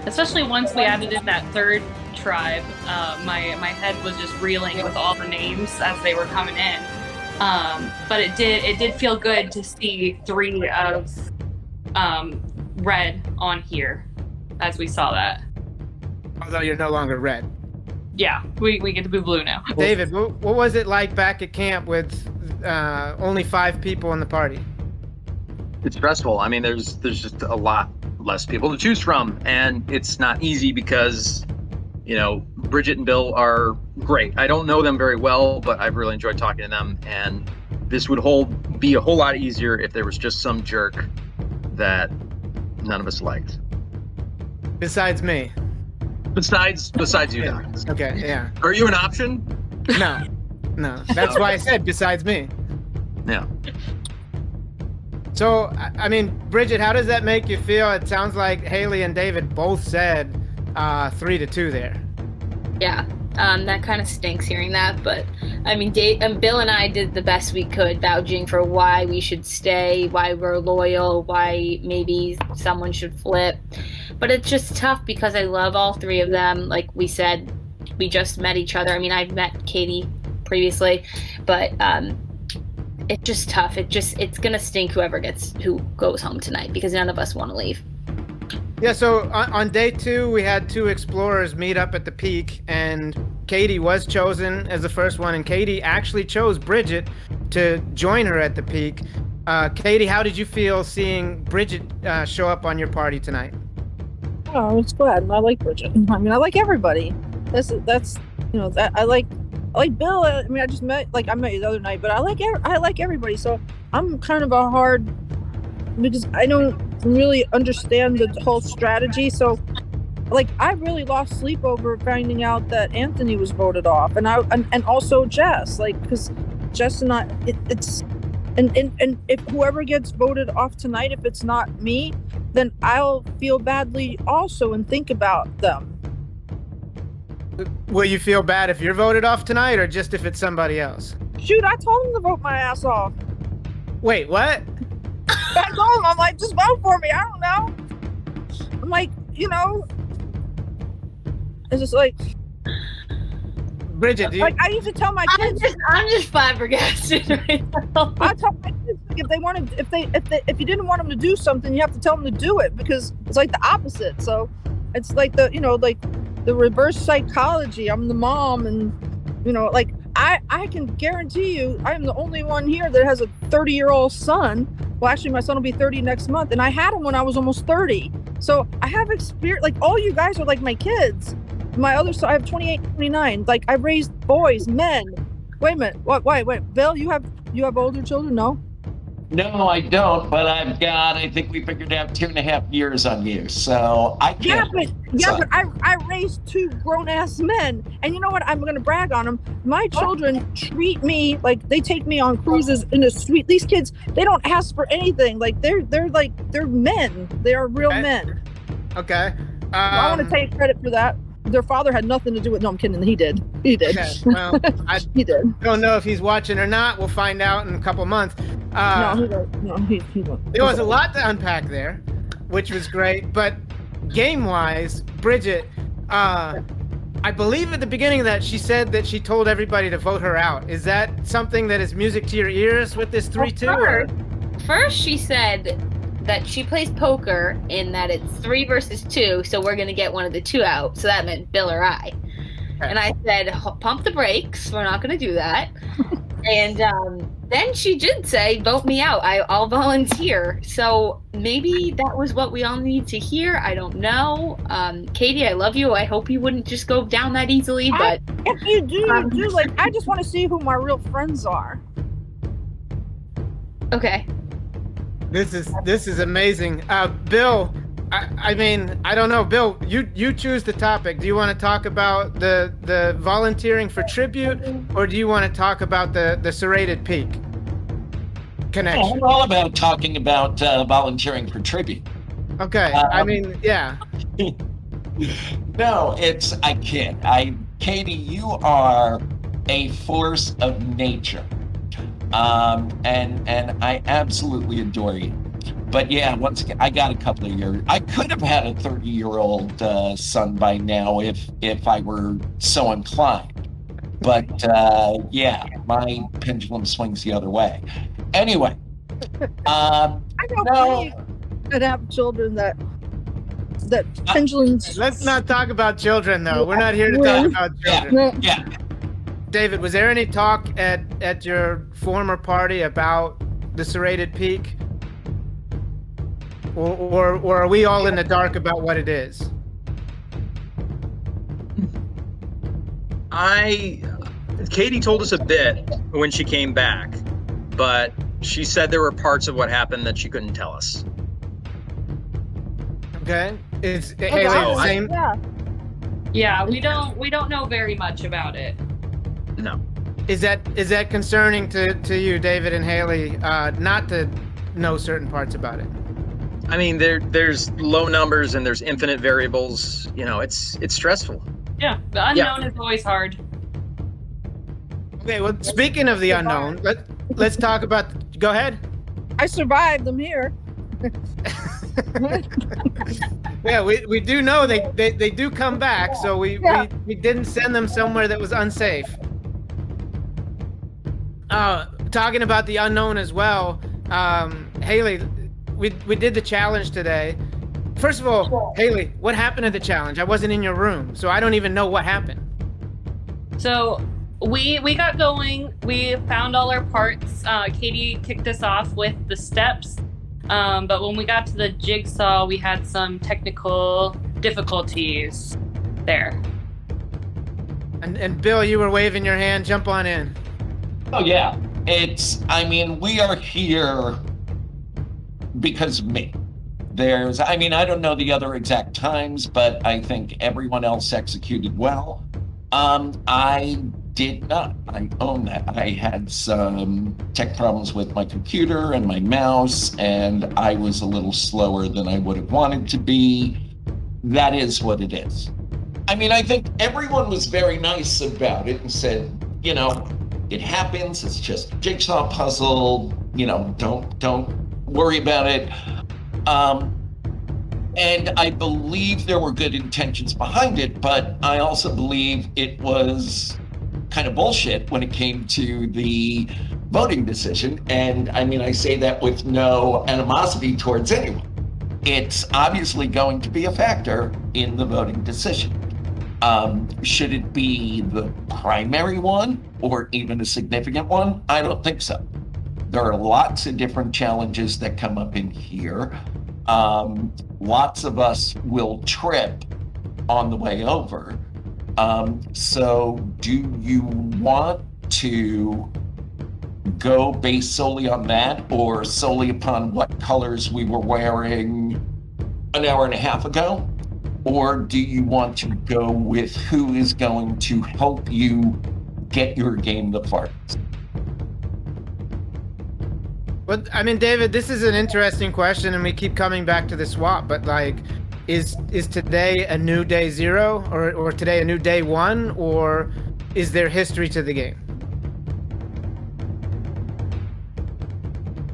Speaker 22: especially once we added in that third tribe, my head was just reeling with all the names as they were coming in. But it did feel good to see 3 of red on here as we saw that.
Speaker 4: Although you're no longer red.
Speaker 22: Yeah, we get to be blue now.
Speaker 4: David, what was it like back at camp with only 5 people in the party?
Speaker 9: It's stressful. I mean, there's just a lot less people to choose from, and it's not easy because, Bridget and Bill are great. I don't know them very well, but I've really enjoyed talking to them, and this would be a whole lot easier if there was just some jerk that none of us liked.
Speaker 4: Besides me.
Speaker 9: Besides you guys.
Speaker 4: Okay, yeah.
Speaker 9: Are you an option?
Speaker 4: No. That's why I said besides me.
Speaker 9: Yeah.
Speaker 4: So, I mean, Bridget, how does that make you feel? It sounds like Haley and David both said 3-2 there.
Speaker 17: Yeah, that kind of stinks hearing that, but I mean, Bill and I did the best we could, vouching for why we should stay, why we're loyal, why maybe someone should flip. But it's just tough because I love all 3 of them. Like we said, we just met each other. I mean, I've met Katie previously, but it's just tough. It's gonna stink who goes home tonight because none of us want to leave.
Speaker 4: Yeah, so on day 2, we had 2 explorers meet up at the peak, and Katie was chosen as the first one, and Katie actually chose Bridget to join her at the peak. Katie, how did you feel seeing Bridget show up on your party tonight?
Speaker 11: Oh, I was glad. I like Bridget. I mean, I like everybody. That's I like like Bill. I mean, I met you the other night, but I like everybody. So I'm kind of a hard because I don't really understand the whole strategy. So, like, I really lost sleep over finding out that Anthony was voted off, and also Jess, like, because Jess and I, it's. And if whoever gets voted off tonight, if it's not me, then I'll feel badly also and think about them.
Speaker 4: Will you feel bad if you're voted off tonight, or just if it's somebody else?
Speaker 11: Shoot, I told him to vote my ass off.
Speaker 4: Wait, what?
Speaker 11: I told him, I'm like, just vote for me. I don't know. I'm like, it's just like.
Speaker 4: Bridget,
Speaker 11: like I used to tell my kids.
Speaker 17: I'm just flabbergasted right now.
Speaker 11: I tell my kids, like, if you didn't want them to do something, you have to tell them to do it, because it's like the opposite. So it's like like the reverse psychology. I'm the mom, and like I can guarantee you, I am the only one here that has a 30-year-old son. Well, actually, my son will be 30 next month, and I had him when I was almost 30. So I have experience. Like, all you guys are like my kids. My other son, I have 28, 29. Like, I've raised boys, men. Wait a minute. What? Wait. Bill, you have older children? No.
Speaker 10: No, I don't, but I think we figured out 2.5 years on you, so I can't.
Speaker 11: But I raised 2 grown-ass men, and you know what? I'm going to brag on them. My children treat me like, they take me on cruises in a suite. These kids, they don't ask for anything. Like, they're men. They are real men.
Speaker 4: Okay.
Speaker 11: I want to take credit for that. Their father had nothing to do with. No, I'm kidding. He did.
Speaker 4: Okay, well,
Speaker 11: he did.
Speaker 4: Don't know if he's watching or not. We'll find out in a couple months.
Speaker 11: No, he won't. No, he won't.
Speaker 4: There was a lot to unpack there, which was great. But game-wise, Bridget, I believe at the beginning of that, she said that she told everybody to vote her out. Is that something that is music to your ears with this 3-2?
Speaker 17: First, she said that she plays poker in that it's 3 versus 2, so we're gonna get one of the 2 out. So that meant Bill or I. Okay. And I said, pump the brakes. We're not gonna do that. And then she did say, vote me out. I'll volunteer. So maybe that was what we all need to hear. I don't know. Katie, I love you. I hope you wouldn't just go down that easily. But
Speaker 11: if you do, you do. Like, I just want to see who my real friends are.
Speaker 17: Okay.
Speaker 4: This is amazing. Bill, I mean, I don't know. Bill, you choose the topic. Do you want to talk about the volunteering for tribute, or do you want to talk about the serrated peak connection?
Speaker 10: I'm all about talking about volunteering for tribute.
Speaker 4: Okay. I mean, yeah.
Speaker 10: No, I kid. Katie, you are a force of nature. And I absolutely adore you. But yeah, once again, I got a couple of years. I could have had a 30-year-old son by now if I were so inclined. But yeah, my pendulum swings the other way. Anyway,
Speaker 11: I know could have children that pendulums.
Speaker 4: Let's not talk about children, though. We're not here to talk about children.
Speaker 10: Yeah.
Speaker 4: David, was there any talk at your former party about the serrated peak? Or are we all in the dark about what it is?
Speaker 9: Katie told us a bit when she came back, but she said there were parts of what happened that she couldn't tell us.
Speaker 4: Okay. Is Haley the same?
Speaker 22: Yeah, we don't know very much about it.
Speaker 9: No.
Speaker 4: Is that concerning to you, David and Haley, not to know certain parts about it?
Speaker 9: I mean, there's low numbers and there's infinite variables. It's stressful.
Speaker 22: Yeah, the unknown is always hard.
Speaker 4: Okay, well, speaking of the unknown, let's talk about. Go ahead.
Speaker 11: I survived them here.
Speaker 4: Yeah, we do know they do come back, so we didn't send them somewhere that was unsafe. Talking about the unknown as well, Haley, we did the challenge today. First of all, Haley, what happened at the challenge? I wasn't in your room, so I don't even know what happened.
Speaker 22: So we got going. We found all our parts. Katie kicked us off with the steps. But when we got to the jigsaw, we had some technical difficulties there.
Speaker 4: And Bill, you were waving your hand. Jump on in.
Speaker 10: Oh yeah, I mean, we are here because of me. I don't know the other exact times, but I think everyone else executed well. I did not. I own that. I had some tech problems with my computer and my mouse, and I was a little slower than I would have wanted to be. That is what it is. I mean, I think everyone was very nice about it and said, it happens. It's just a jigsaw puzzle. Don't worry about it. And I believe there were good intentions behind it, but I also believe it was kind of bullshit when it came to the voting decision. And I mean, I say that with no animosity towards anyone. It's obviously going to be a factor in the voting decision. Should it be the primary one or even a significant one? I don't think so. There are lots of different challenges that come up in here. Lots of us will trip on the way over. So do you want to go based solely on that or solely upon what colors we were wearing an hour and a half ago? Or do you want to go with who is going to help you get your game the farthest?
Speaker 4: Well, I mean, David, this is an interesting question, and we keep coming back to the swap. But is today a new day zero, or today a new day one, or is there history to the game?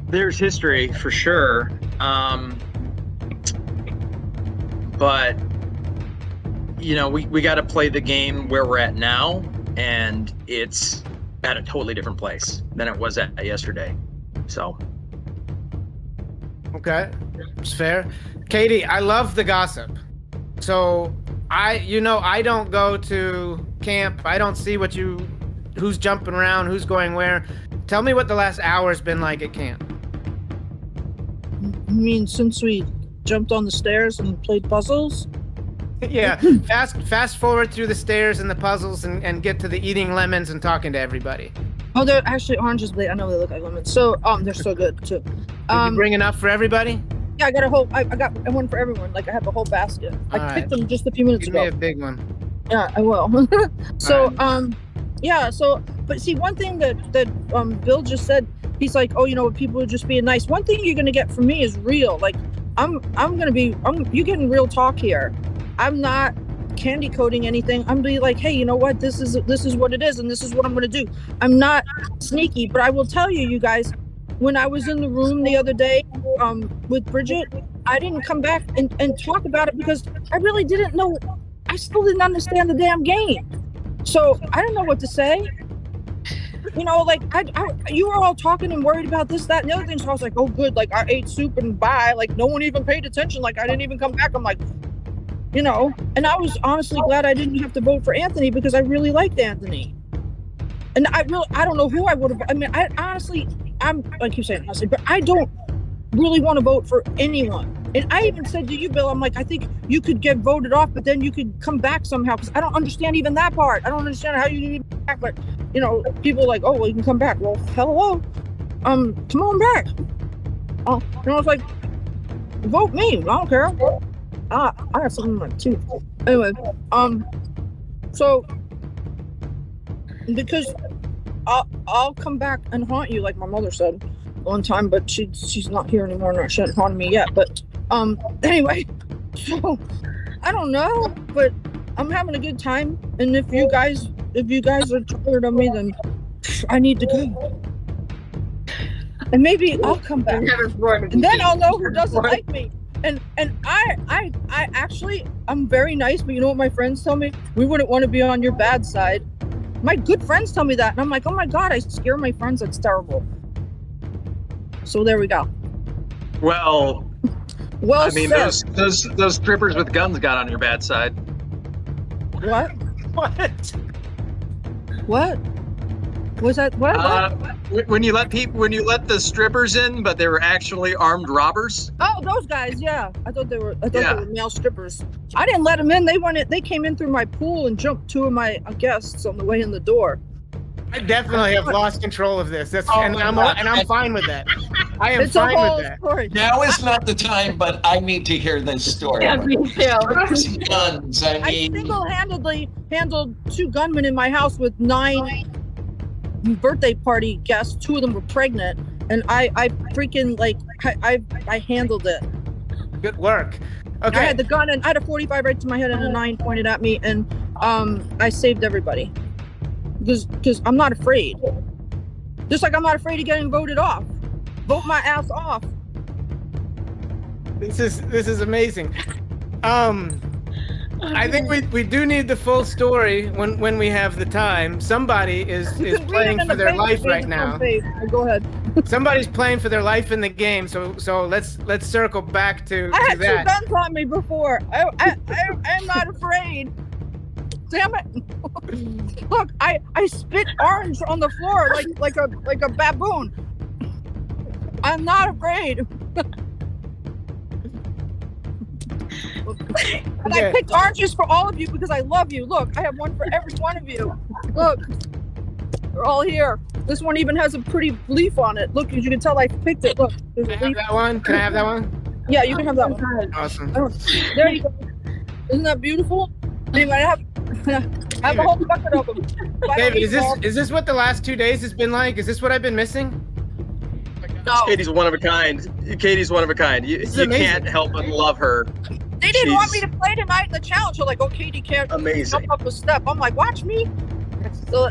Speaker 9: There's history for sure, but we got to play the game where we're at now, and it's at a totally different place than it was at yesterday. So,
Speaker 4: okay, it's fair. Katie, I love the gossip. So I don't go to camp. I don't see who's jumping around, who's going where. Tell me what the last hour's been like at camp.
Speaker 11: You mean since we jumped on the stairs and played puzzles?
Speaker 4: Yeah, fast forward through the stairs and the puzzles and get to the eating lemons and talking to everybody.
Speaker 11: Oh, they're actually oranges. I know they look like lemons. So, they're so good too.
Speaker 4: Did you bring enough for everybody?
Speaker 11: Yeah, I got one for everyone. Like I have a whole basket. I picked them just a few minutes ago.
Speaker 4: Give me a big one.
Speaker 11: Yeah, I will. So, yeah. So, but see, one thing that Bill just said, he's like, oh, people are just being nice. One thing you're gonna get from me is real. Like, you getting real talk here. I'm not candy coating anything. I'm be like, hey, you know what? This is what it is, and this is what I'm gonna do. I'm not sneaky, but I will tell you guys, when I was in the room the other day with Bridget, I didn't come back and talk about it because I really didn't know. I still didn't understand the damn game, so I didn't know what to say. Like you were all talking and worried about this, that, and the other thing. So I was like, oh, good. Like I ate soup and bye. Like no one even paid attention. Like I didn't even come back. I'm like, and I was honestly glad I didn't have to vote for Anthony because I really liked Anthony. And I don't know who I would have. I mean, I keep saying honestly, but I don't really want to vote for anyone. And I even said to you, Bill, I'm like, I think you could get voted off, but then you could come back somehow because I don't understand even that part. I don't understand how you even come back. But people are like, oh, well, you can come back. Well, hello, come on back. I was like, vote me. I don't care. I got something in my tooth. Anyway, so because I'll come back and haunt you like my mother said one time, but she's not here anymore and she hasn't haunted me yet. But anyway, so I don't know, but I'm having a good time. And if you guys are tired of me, then I need to go. And maybe I'll come back. And then I'll know who doesn't like me. And I actually, I'm very nice, but you know what my friends tell me? We wouldn't want to be on your bad side. My good friends tell me that, and I'm like, oh my God, I scare my friends. That's terrible. So there we go.
Speaker 9: Well, I mean,
Speaker 11: said.
Speaker 9: those strippers with guns got on your bad side.
Speaker 11: What?
Speaker 9: What?
Speaker 11: What? Was that what?
Speaker 9: When you let the strippers in, but they were actually armed robbers.
Speaker 11: Oh, those guys. Yeah, I thought they were male strippers. I didn't let them in. They came in through my pool and jumped two of my guests on the way in the door.
Speaker 4: I definitely have lost control of this. And I'm fine with that. I am
Speaker 11: It's a
Speaker 4: fine
Speaker 11: whole
Speaker 4: with that.
Speaker 11: story.
Speaker 10: Now is not the time, but I need to hear this story.
Speaker 11: Yeah, me
Speaker 10: Strippers and guns. I
Speaker 11: I
Speaker 10: mean,
Speaker 11: single-handedly handled 2 gunmen in my house with 9 birthday party guests. 2 of them were pregnant, and I freaking I handled it.
Speaker 4: Good work. Okay.
Speaker 11: I had the gun and I had a 45 right to my head and a 9 pointed at me, and I saved everybody because I'm not afraid. Just like I'm not afraid of getting voted off. Vote my ass off.
Speaker 4: This is amazing. I think we do need the full story when we have the time. Somebody is playing for their life right now.
Speaker 11: Go ahead.
Speaker 4: Somebody's playing for their life in the game. So let's circle back to
Speaker 11: I had
Speaker 4: that.
Speaker 11: 2 guns on me before. I'm not afraid. Damn it! Look, I spit orange on the floor like a baboon. I'm not afraid. And I picked oranges for all of you because I love you. Look, I have one for every one of you. Look, they're all here. This one even has a pretty leaf on it. Look, as you can tell, I picked it. Look, there's a leaf.
Speaker 4: That one? Can I have that one?
Speaker 11: Yeah, you can have that one.
Speaker 4: Awesome.
Speaker 11: There you go. Isn't that beautiful? Anyway, I have a whole bucket of them.
Speaker 4: David, is this what the last 2 days has been like? Is this what I've been missing?
Speaker 11: No.
Speaker 9: Katie's one of a kind. You can't help but love her.
Speaker 11: They didn't want me to play tonight in the challenge. They're like, oh, Katie can't jump up a step. I'm like, watch me. So,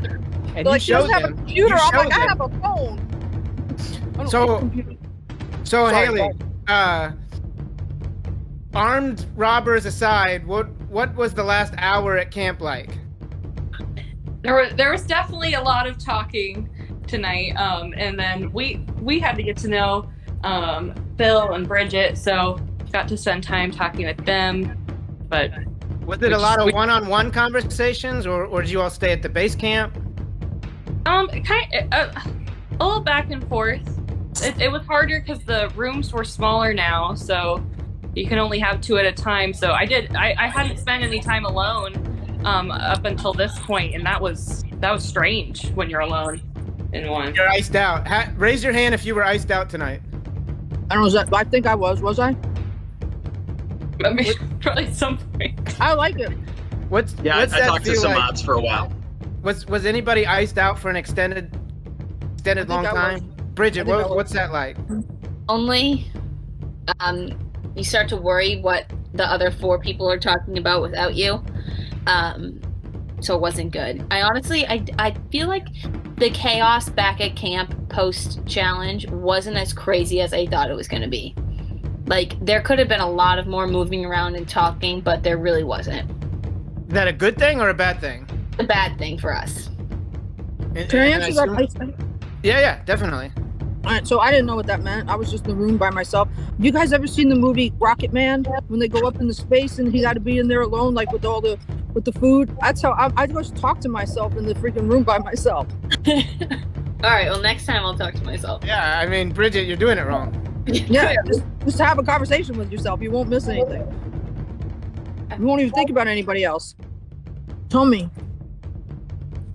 Speaker 11: like, she doesn't have a computer. I'm like, I have a phone.
Speaker 4: So Haley, armed robbers aside, what was the last hour at camp like?
Speaker 22: There was definitely a lot of talking tonight, and then we had to get to know Bill and Bridget, so got to spend time talking with them. But
Speaker 4: was it a lot of one-on-one conversations, or did you all stay at the base camp?
Speaker 22: A little back and forth. It was harder because the rooms were smaller now, so you can only have 2 at a time. So I hadn't spent any time alone up until this point, and that was strange when you're alone in one.
Speaker 4: You're iced out. Raise your hand if you were iced out tonight.
Speaker 11: I don't know. I think I was. Was I?
Speaker 22: I mean, probably some point.
Speaker 11: I like it.
Speaker 4: What's
Speaker 9: I
Speaker 4: that
Speaker 9: talked to
Speaker 4: feel
Speaker 9: some
Speaker 4: like?
Speaker 9: mods for a while.
Speaker 4: Was anybody iced out for an extended long time? Bridget, what's that like?
Speaker 17: Only you start to worry what the other 4 people are talking about without you. So it wasn't good. I honestly, I feel like the chaos back at camp post challenge wasn't as crazy as I thought it was going to be. Like, there could have been a lot of more moving around and talking, but there really wasn't.
Speaker 4: Is that a good thing or a bad thing?
Speaker 17: A bad thing for us.
Speaker 11: Can I answer that question?
Speaker 4: Yeah, definitely.
Speaker 11: All right, so I didn't know what that meant. I was just in the room by myself. You guys ever seen the movie Rocket Man when they go up into space and he got to be in there alone, like with the food? That's how I just talk to myself in the freaking room by myself.
Speaker 17: All right, well, next time I'll talk to myself.
Speaker 4: Yeah, I mean, Bridget, you're doing it wrong.
Speaker 11: Yeah, just have a conversation with yourself. You won't miss anything. You won't even think about anybody else. Tell me,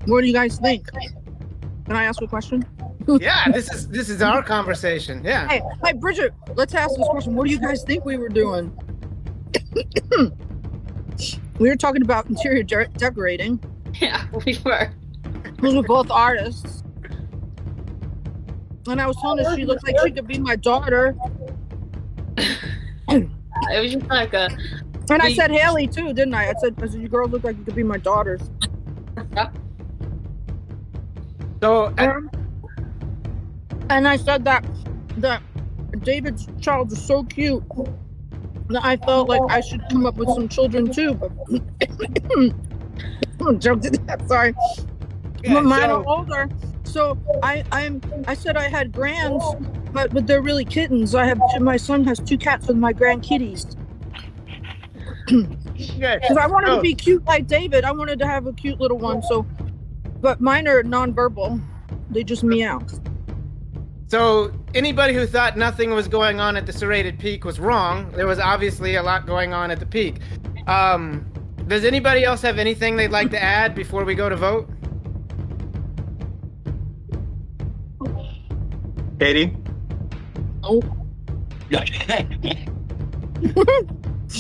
Speaker 11: what do you guys think? Can I ask a question?
Speaker 4: Yeah, this is our conversation. Yeah.
Speaker 11: Hey, Bridget, let's ask this question. What do you guys think we were doing? We were talking about interior decorating.
Speaker 17: Yeah, we were.
Speaker 11: We were both artists. And I was telling her she looks like she could be my daughter.
Speaker 17: It was just like a...
Speaker 11: And I said Haley too, didn't I? I said you girls look like you could be my daughters.
Speaker 17: Yep.
Speaker 4: So...
Speaker 11: And I said that David's child is so cute that I felt like I should come up with some children too. But joke to that. Sorry, but mine are older. So I said I had grands, but they're really kittens. My son has 2 cats with my grand kitties. Because I wanted to be cute like David. I wanted to have a cute little one. So, but mine are nonverbal. They just meow.
Speaker 4: So anybody who thought nothing was going on at the serrated peak was wrong. There was obviously a lot going on at the peak. Does anybody else have anything they'd like to add before we go to vote?
Speaker 9: Katie?
Speaker 11: Oh.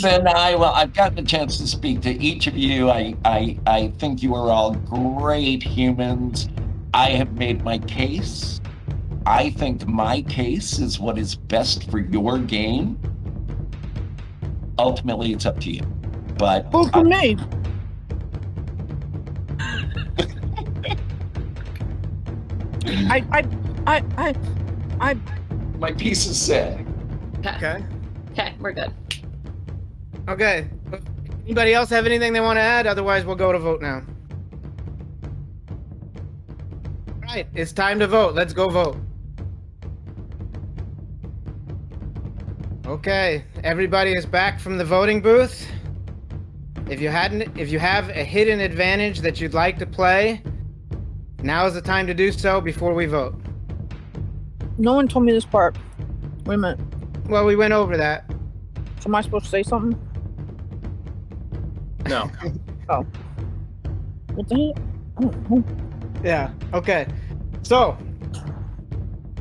Speaker 10: Then I've gotten a chance to speak to each of you. I think you are all great humans. I have made my case. I think my case is what is best for your game. Ultimately, it's up to you. But
Speaker 11: vote for me.
Speaker 10: My piece is said.
Speaker 4: Okay.
Speaker 21: Okay, we're good.
Speaker 4: Okay. Anybody else have anything they want to add? Otherwise, we'll go to vote now. All right, it's time to vote. Let's go vote. Okay, everybody is back from the voting booth. If you have a hidden advantage that you'd like to play, now is the time to do so before we vote.
Speaker 11: No one told me this part. Wait a minute.
Speaker 4: Well, we went over that.
Speaker 11: So am I supposed to say something?
Speaker 9: No.
Speaker 11: Oh. What the heck? I don't know.
Speaker 4: Yeah, okay. So,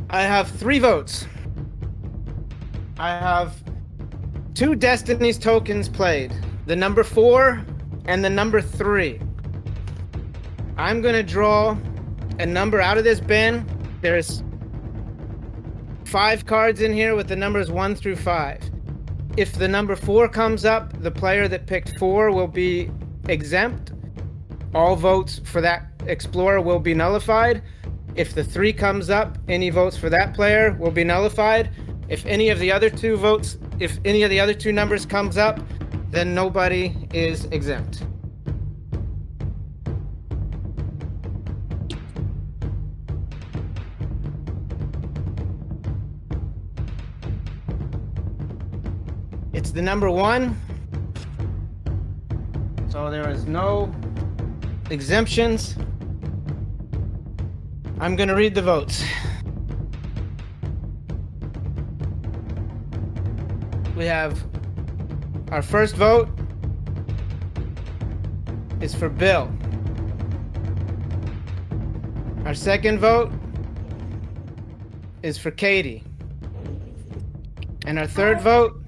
Speaker 4: I have 3 votes. I have 2 Destiny's tokens played. The number 4 and the number 3. I'm gonna draw a number out of this bin. There's 5 cards in here with the numbers 1 through 5. If the number 4 comes up, the player that picked 4 will be exempt. All votes for that explorer will be nullified. If the 3 comes up, any votes for that player will be nullified. If any of the other 2 numbers comes up, then nobody is exempt. It's the number 1. So there is no exemptions. I'm gonna read the votes. We have our first vote is for Bill. Our second vote is for Katie. And our third vote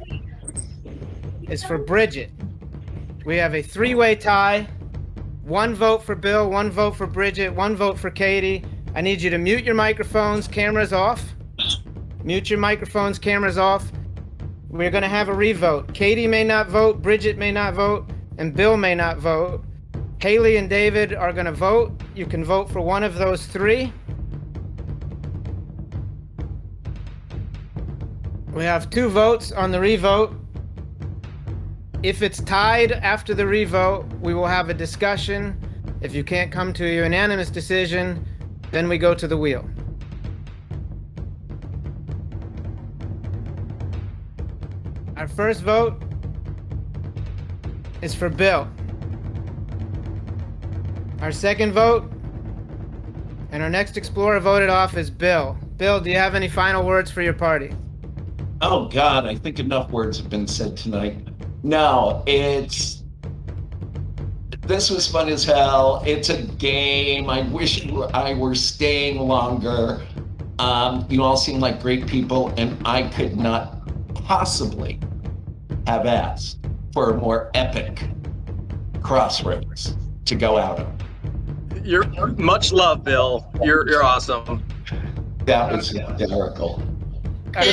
Speaker 4: is for Bridget. We have a 3-way tie. 1 vote for Bill, 1 vote for Bridget, 1 vote for Katie. I need you to mute your microphones, cameras off. Mute your microphones, cameras off. We're gonna have a revote. Katie may not vote, Bridget may not vote, and Bill may not vote. Haley and David are gonna vote. You can vote for one of those 3. We have 2 votes on the revote. If it's tied after the revote, we will have a discussion. If you can't come to a unanimous decision, then we go to the wheel. Our first vote is for Bill. Our second vote, and our next explorer voted off is Bill. Bill, do you have any final words for your party?
Speaker 10: Oh God, I think enough words have been said tonight. No, this was fun as hell. It's a game. I wish I were staying longer. You all seem like great people, and I could not possibly have asked for a more epic crossroads to go out of.
Speaker 9: You're much love, Bill. You're awesome.
Speaker 10: That was hysterical.
Speaker 4: I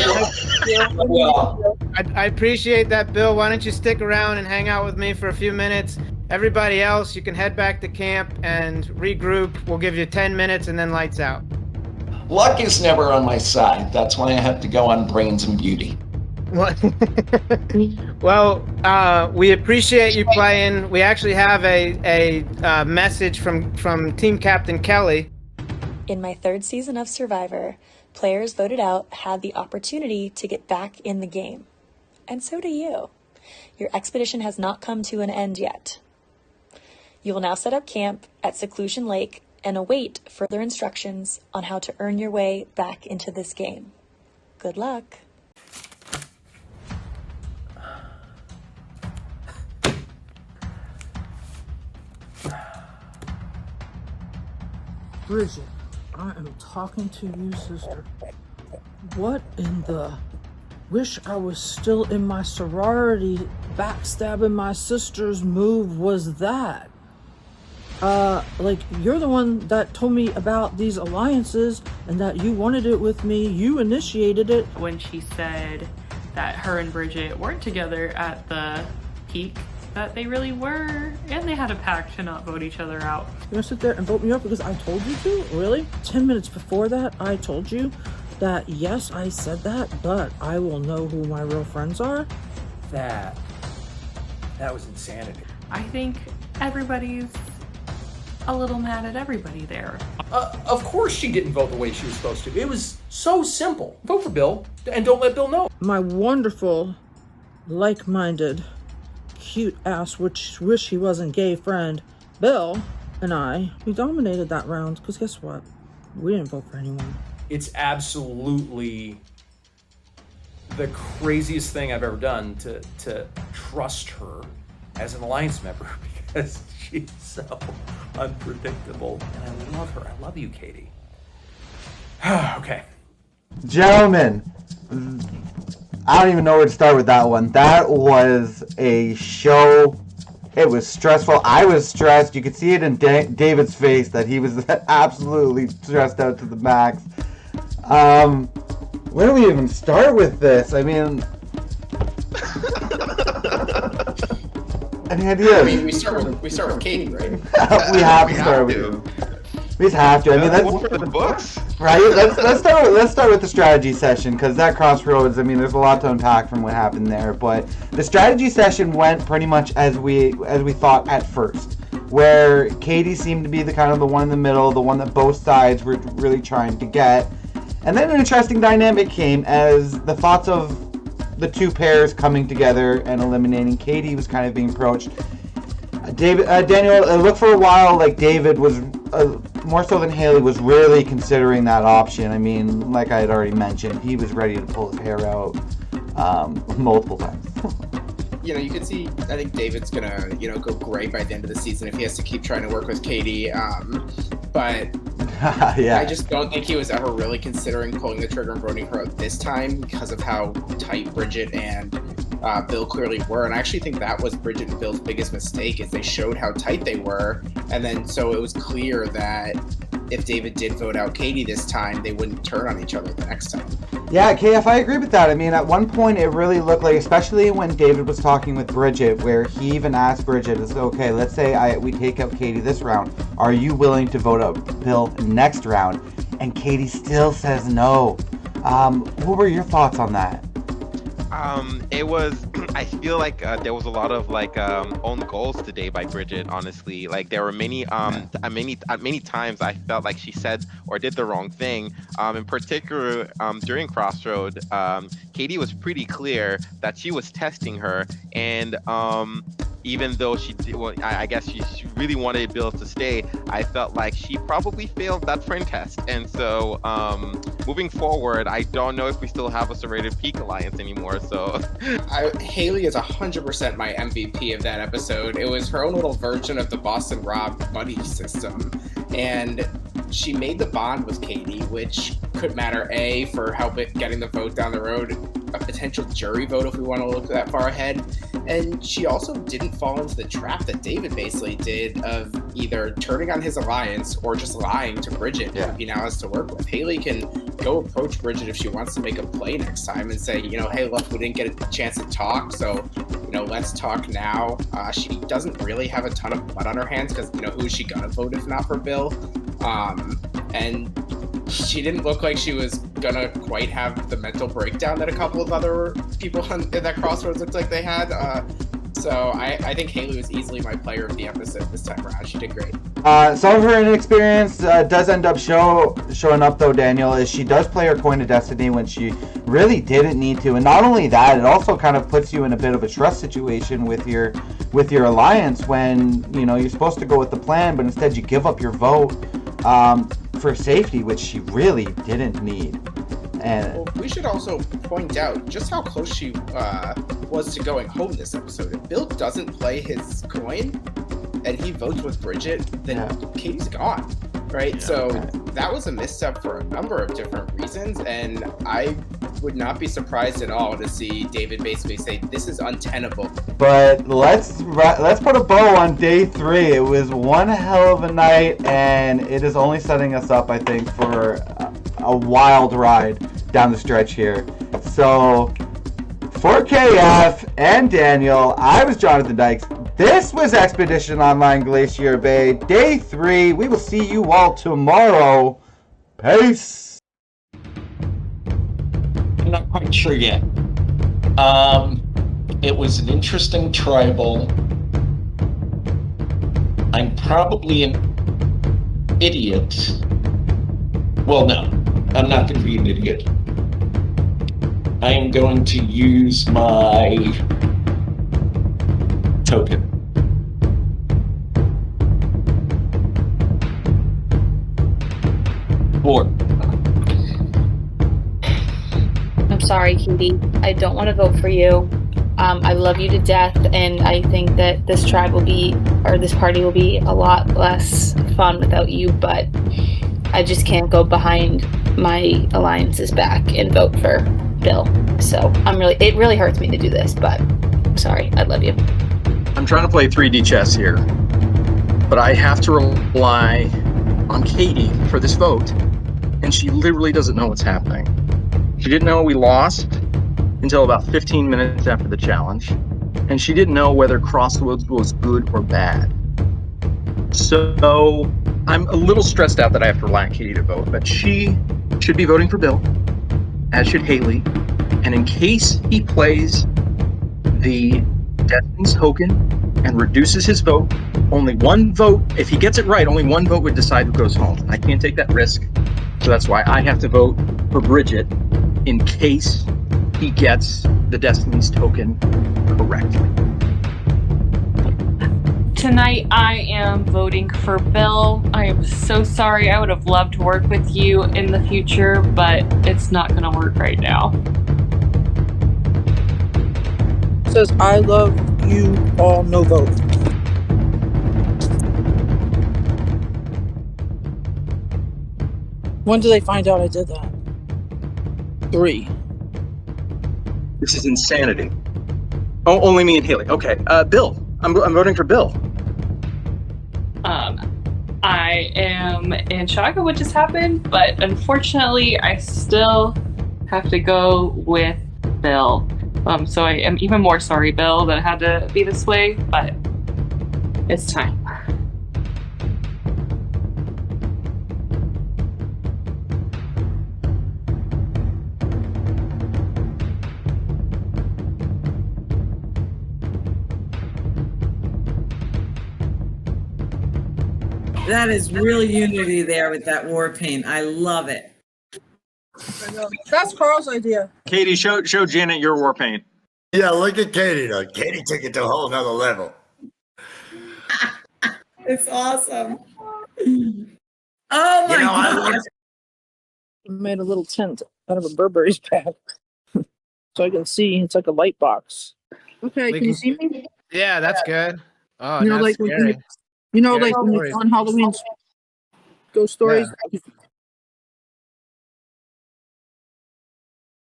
Speaker 4: appreciate that, Bill. Why don't you stick around and hang out with me for a few minutes? Everybody else, you can head back to camp and regroup. We'll give you 10 minutes and then lights out.
Speaker 10: Luck is never on my side. That's why I have to go on brains and beauty.
Speaker 4: Well, we appreciate you playing. We actually have a message from Team Captain Kelly.
Speaker 12: In my 3rd season of Survivor, players voted out had the opportunity to get back in the game. And so do you. Your expedition has not come to an end yet. You will now set up camp at Seclusion Lake and await further instructions on how to earn your way back into this game. Good luck.
Speaker 11: Bridget, I am talking to you, sister. What in the... Wish I was still in my sorority backstabbing my sister's move was that? Like, you're the one that told me about these alliances and that you wanted it with me. You initiated it.
Speaker 22: When she said that her and Bridget weren't together at the peak, that they really were, and they had a pact to not vote each other out.
Speaker 11: You're gonna sit there and vote me up because I told you to? Really? 10 minutes before that, I told you that, yes, I said that, but I will know who my real friends are?
Speaker 6: That was insanity.
Speaker 22: I think everybody's a little mad at everybody there.
Speaker 6: Of course she didn't vote the way she was supposed to. It was so simple. Vote for Bill, and don't let Bill know.
Speaker 11: My wonderful, like-minded, cute-ass, which wish he wasn't gay friend, Bill, and I, we dominated that round, because guess what? We didn't vote for anyone.
Speaker 6: It's absolutely the craziest thing I've ever done to trust her as an alliance member because she's so unpredictable. And I love her. I love you, Katie. Okay.
Speaker 1: Gentlemen, I don't even know where to start with that one. That was a show. It was stressful. I was stressed. You could see it in David's face that he was absolutely stressed out to the max. Where do we even start with this? I mean, any ideas?
Speaker 3: I mean, we start with Katie, right?
Speaker 1: we have to start with you. We just have to. I mean, that's
Speaker 2: for the books,
Speaker 1: right. Let's start with the strategy session because that crossroads. I mean, there's a lot to unpack from what happened there. But the strategy session went pretty much as we thought at first, where Katie seemed to be the kind of the one in the middle, the one that both sides were really trying to get. And then an interesting dynamic came as the thoughts of the two pairs coming together and eliminating Katie was kind of being approached. Daniel, it looked for a while like David was, more so than Haley, was really considering that option. I mean, like I had already mentioned, he was ready to pull his hair out multiple times.
Speaker 3: You know, you can see, I think David's gonna, go gray by the end of the season if he has to keep trying to work with Katie. But
Speaker 1: yeah.
Speaker 3: I just don't think he was ever really considering pulling the trigger and voting her out this time because of how tight Bridget and Bill clearly were. And I actually think that was Bridget and Bill's biggest mistake, is they showed how tight they were. And then so it was clear that if David did vote out Katie this time, they wouldn't turn on each other the next time.
Speaker 1: Yeah, KF, I agree with that. I mean, at one point it really looked like, especially when David was talking with Bridget, where he even asked Bridget, okay, let's say we take out Katie this round. Are you willing to vote out Bill next round? And Katie still says no. What were your thoughts on that?
Speaker 2: It was, I feel like there was a lot of own goals today by Bridget, honestly. Like there were many times I felt like she said or did the wrong thing. In particular, during Crossroad, Katie was pretty clear that she was testing her, and even though she did, well, I guess she really wanted Bill to stay, I felt like she probably failed that friend test. And so moving forward, I don't know if we still have a serrated peak alliance anymore. So
Speaker 3: Haley is 100% my MVP of that episode. It was her own little version of the Boston Rob buddy system. And she made the bond with Katie, which could matter, A, for getting the vote down the road, a potential jury vote if we want to look that far ahead. And she also didn't fall into the trap that David basically did of either turning on his alliance or just lying to Bridget, who he now has to work with. Haley can go approach Bridget if she wants to make a play next time and say, hey, look, we didn't get a chance to talk, so, let's talk now. She doesn't really have a ton of blood on her hands because, who is she going to vote if not for Bill? And she didn't look like she was gonna quite have the mental breakdown that a couple of other people in that crossroads looked like they had. So I think Haley was easily my player of the episode this time around. She did great.
Speaker 1: Some of her inexperience does end up showing up, though, Daniel, is she does play her coin of destiny when she really didn't need to. And not only that, it also kind of puts you in a bit of a trust situation with your alliance when, you know, you're supposed to go with the plan, but instead you give up your vote for safety, which she really didn't need. And
Speaker 3: well, we should also point out just how close she was to going home this episode. If Bill doesn't play his coin and he votes with Bridget, then Katie's gone, right?
Speaker 1: Yeah,
Speaker 3: so that was a misstep for a number of different reasons, and I would not be surprised at all to see David basically say, this is untenable.
Speaker 1: But let's put a bow on day 3. It was one hell of a night, and it is only setting us up, I think, for a wild ride down the stretch here. So, for KF and Daniel, I was Jonathan Dykes. This was Expedition Online Glacier Bay, day 3. We will see you all tomorrow. Peace.
Speaker 10: I'm not quite sure yet. It was an interesting tribal. I'm probably an idiot. Well, no, I'm not going to be an idiot. I am going to use my token. Four.
Speaker 17: I'm sorry, Katie. I don't want to vote for you. I love you to death, and I think that this tribe will be, or this party will be a lot less fun without you, but I just can't go behind my alliance's back and vote for Bill. So it really hurts me to do this, but I'm sorry. I love you.
Speaker 9: I'm trying to play 3D chess here, but I have to rely on Katie for this vote, and she literally doesn't know what's happening. She didn't know we lost until about 15 minutes after the challenge, and she didn't know whether Crossroads was good or bad. So I'm a little stressed out that I have to rely on Katie to vote, but she should be voting for Bill, as should Haley. And in case he plays the Destiny's token and reduces his vote, only one vote, if he gets it right, only one vote would decide who goes home. I can't take that risk. So that's why I have to vote for Bridget in case he gets the Destiny's token correctly.
Speaker 22: Tonight, I am voting for Bill. I am so sorry. I would have loved to work with you in the future, but it's not going to work right now.
Speaker 11: Says, I love you all, no vote. When did they find out I did that? 3.
Speaker 9: This is insanity. Oh, only me and Haley. Okay, Bill. I'm voting for Bill.
Speaker 22: I am in shock at what just happened, but unfortunately, I still have to go with Bill. So I am even more sorry, Bill, that it had to be this way, but it's time.
Speaker 5: That is real unity there with that war paint. I love it.
Speaker 11: That's Carl's idea.
Speaker 9: Katie, show Janet your war paint.
Speaker 18: Yeah, look at Katie though. Katie took it to a whole nother level.
Speaker 5: It's awesome. Oh my God.
Speaker 11: I made a little tent out of a Burberry's bag. So I can see. It's like a light box. Okay, can you see me?
Speaker 4: Yeah, that's good. Oh,
Speaker 11: You know,
Speaker 4: that's
Speaker 11: like
Speaker 4: scary.
Speaker 11: when
Speaker 4: Scary
Speaker 11: like when
Speaker 4: stories.
Speaker 11: on Halloween ghost stories.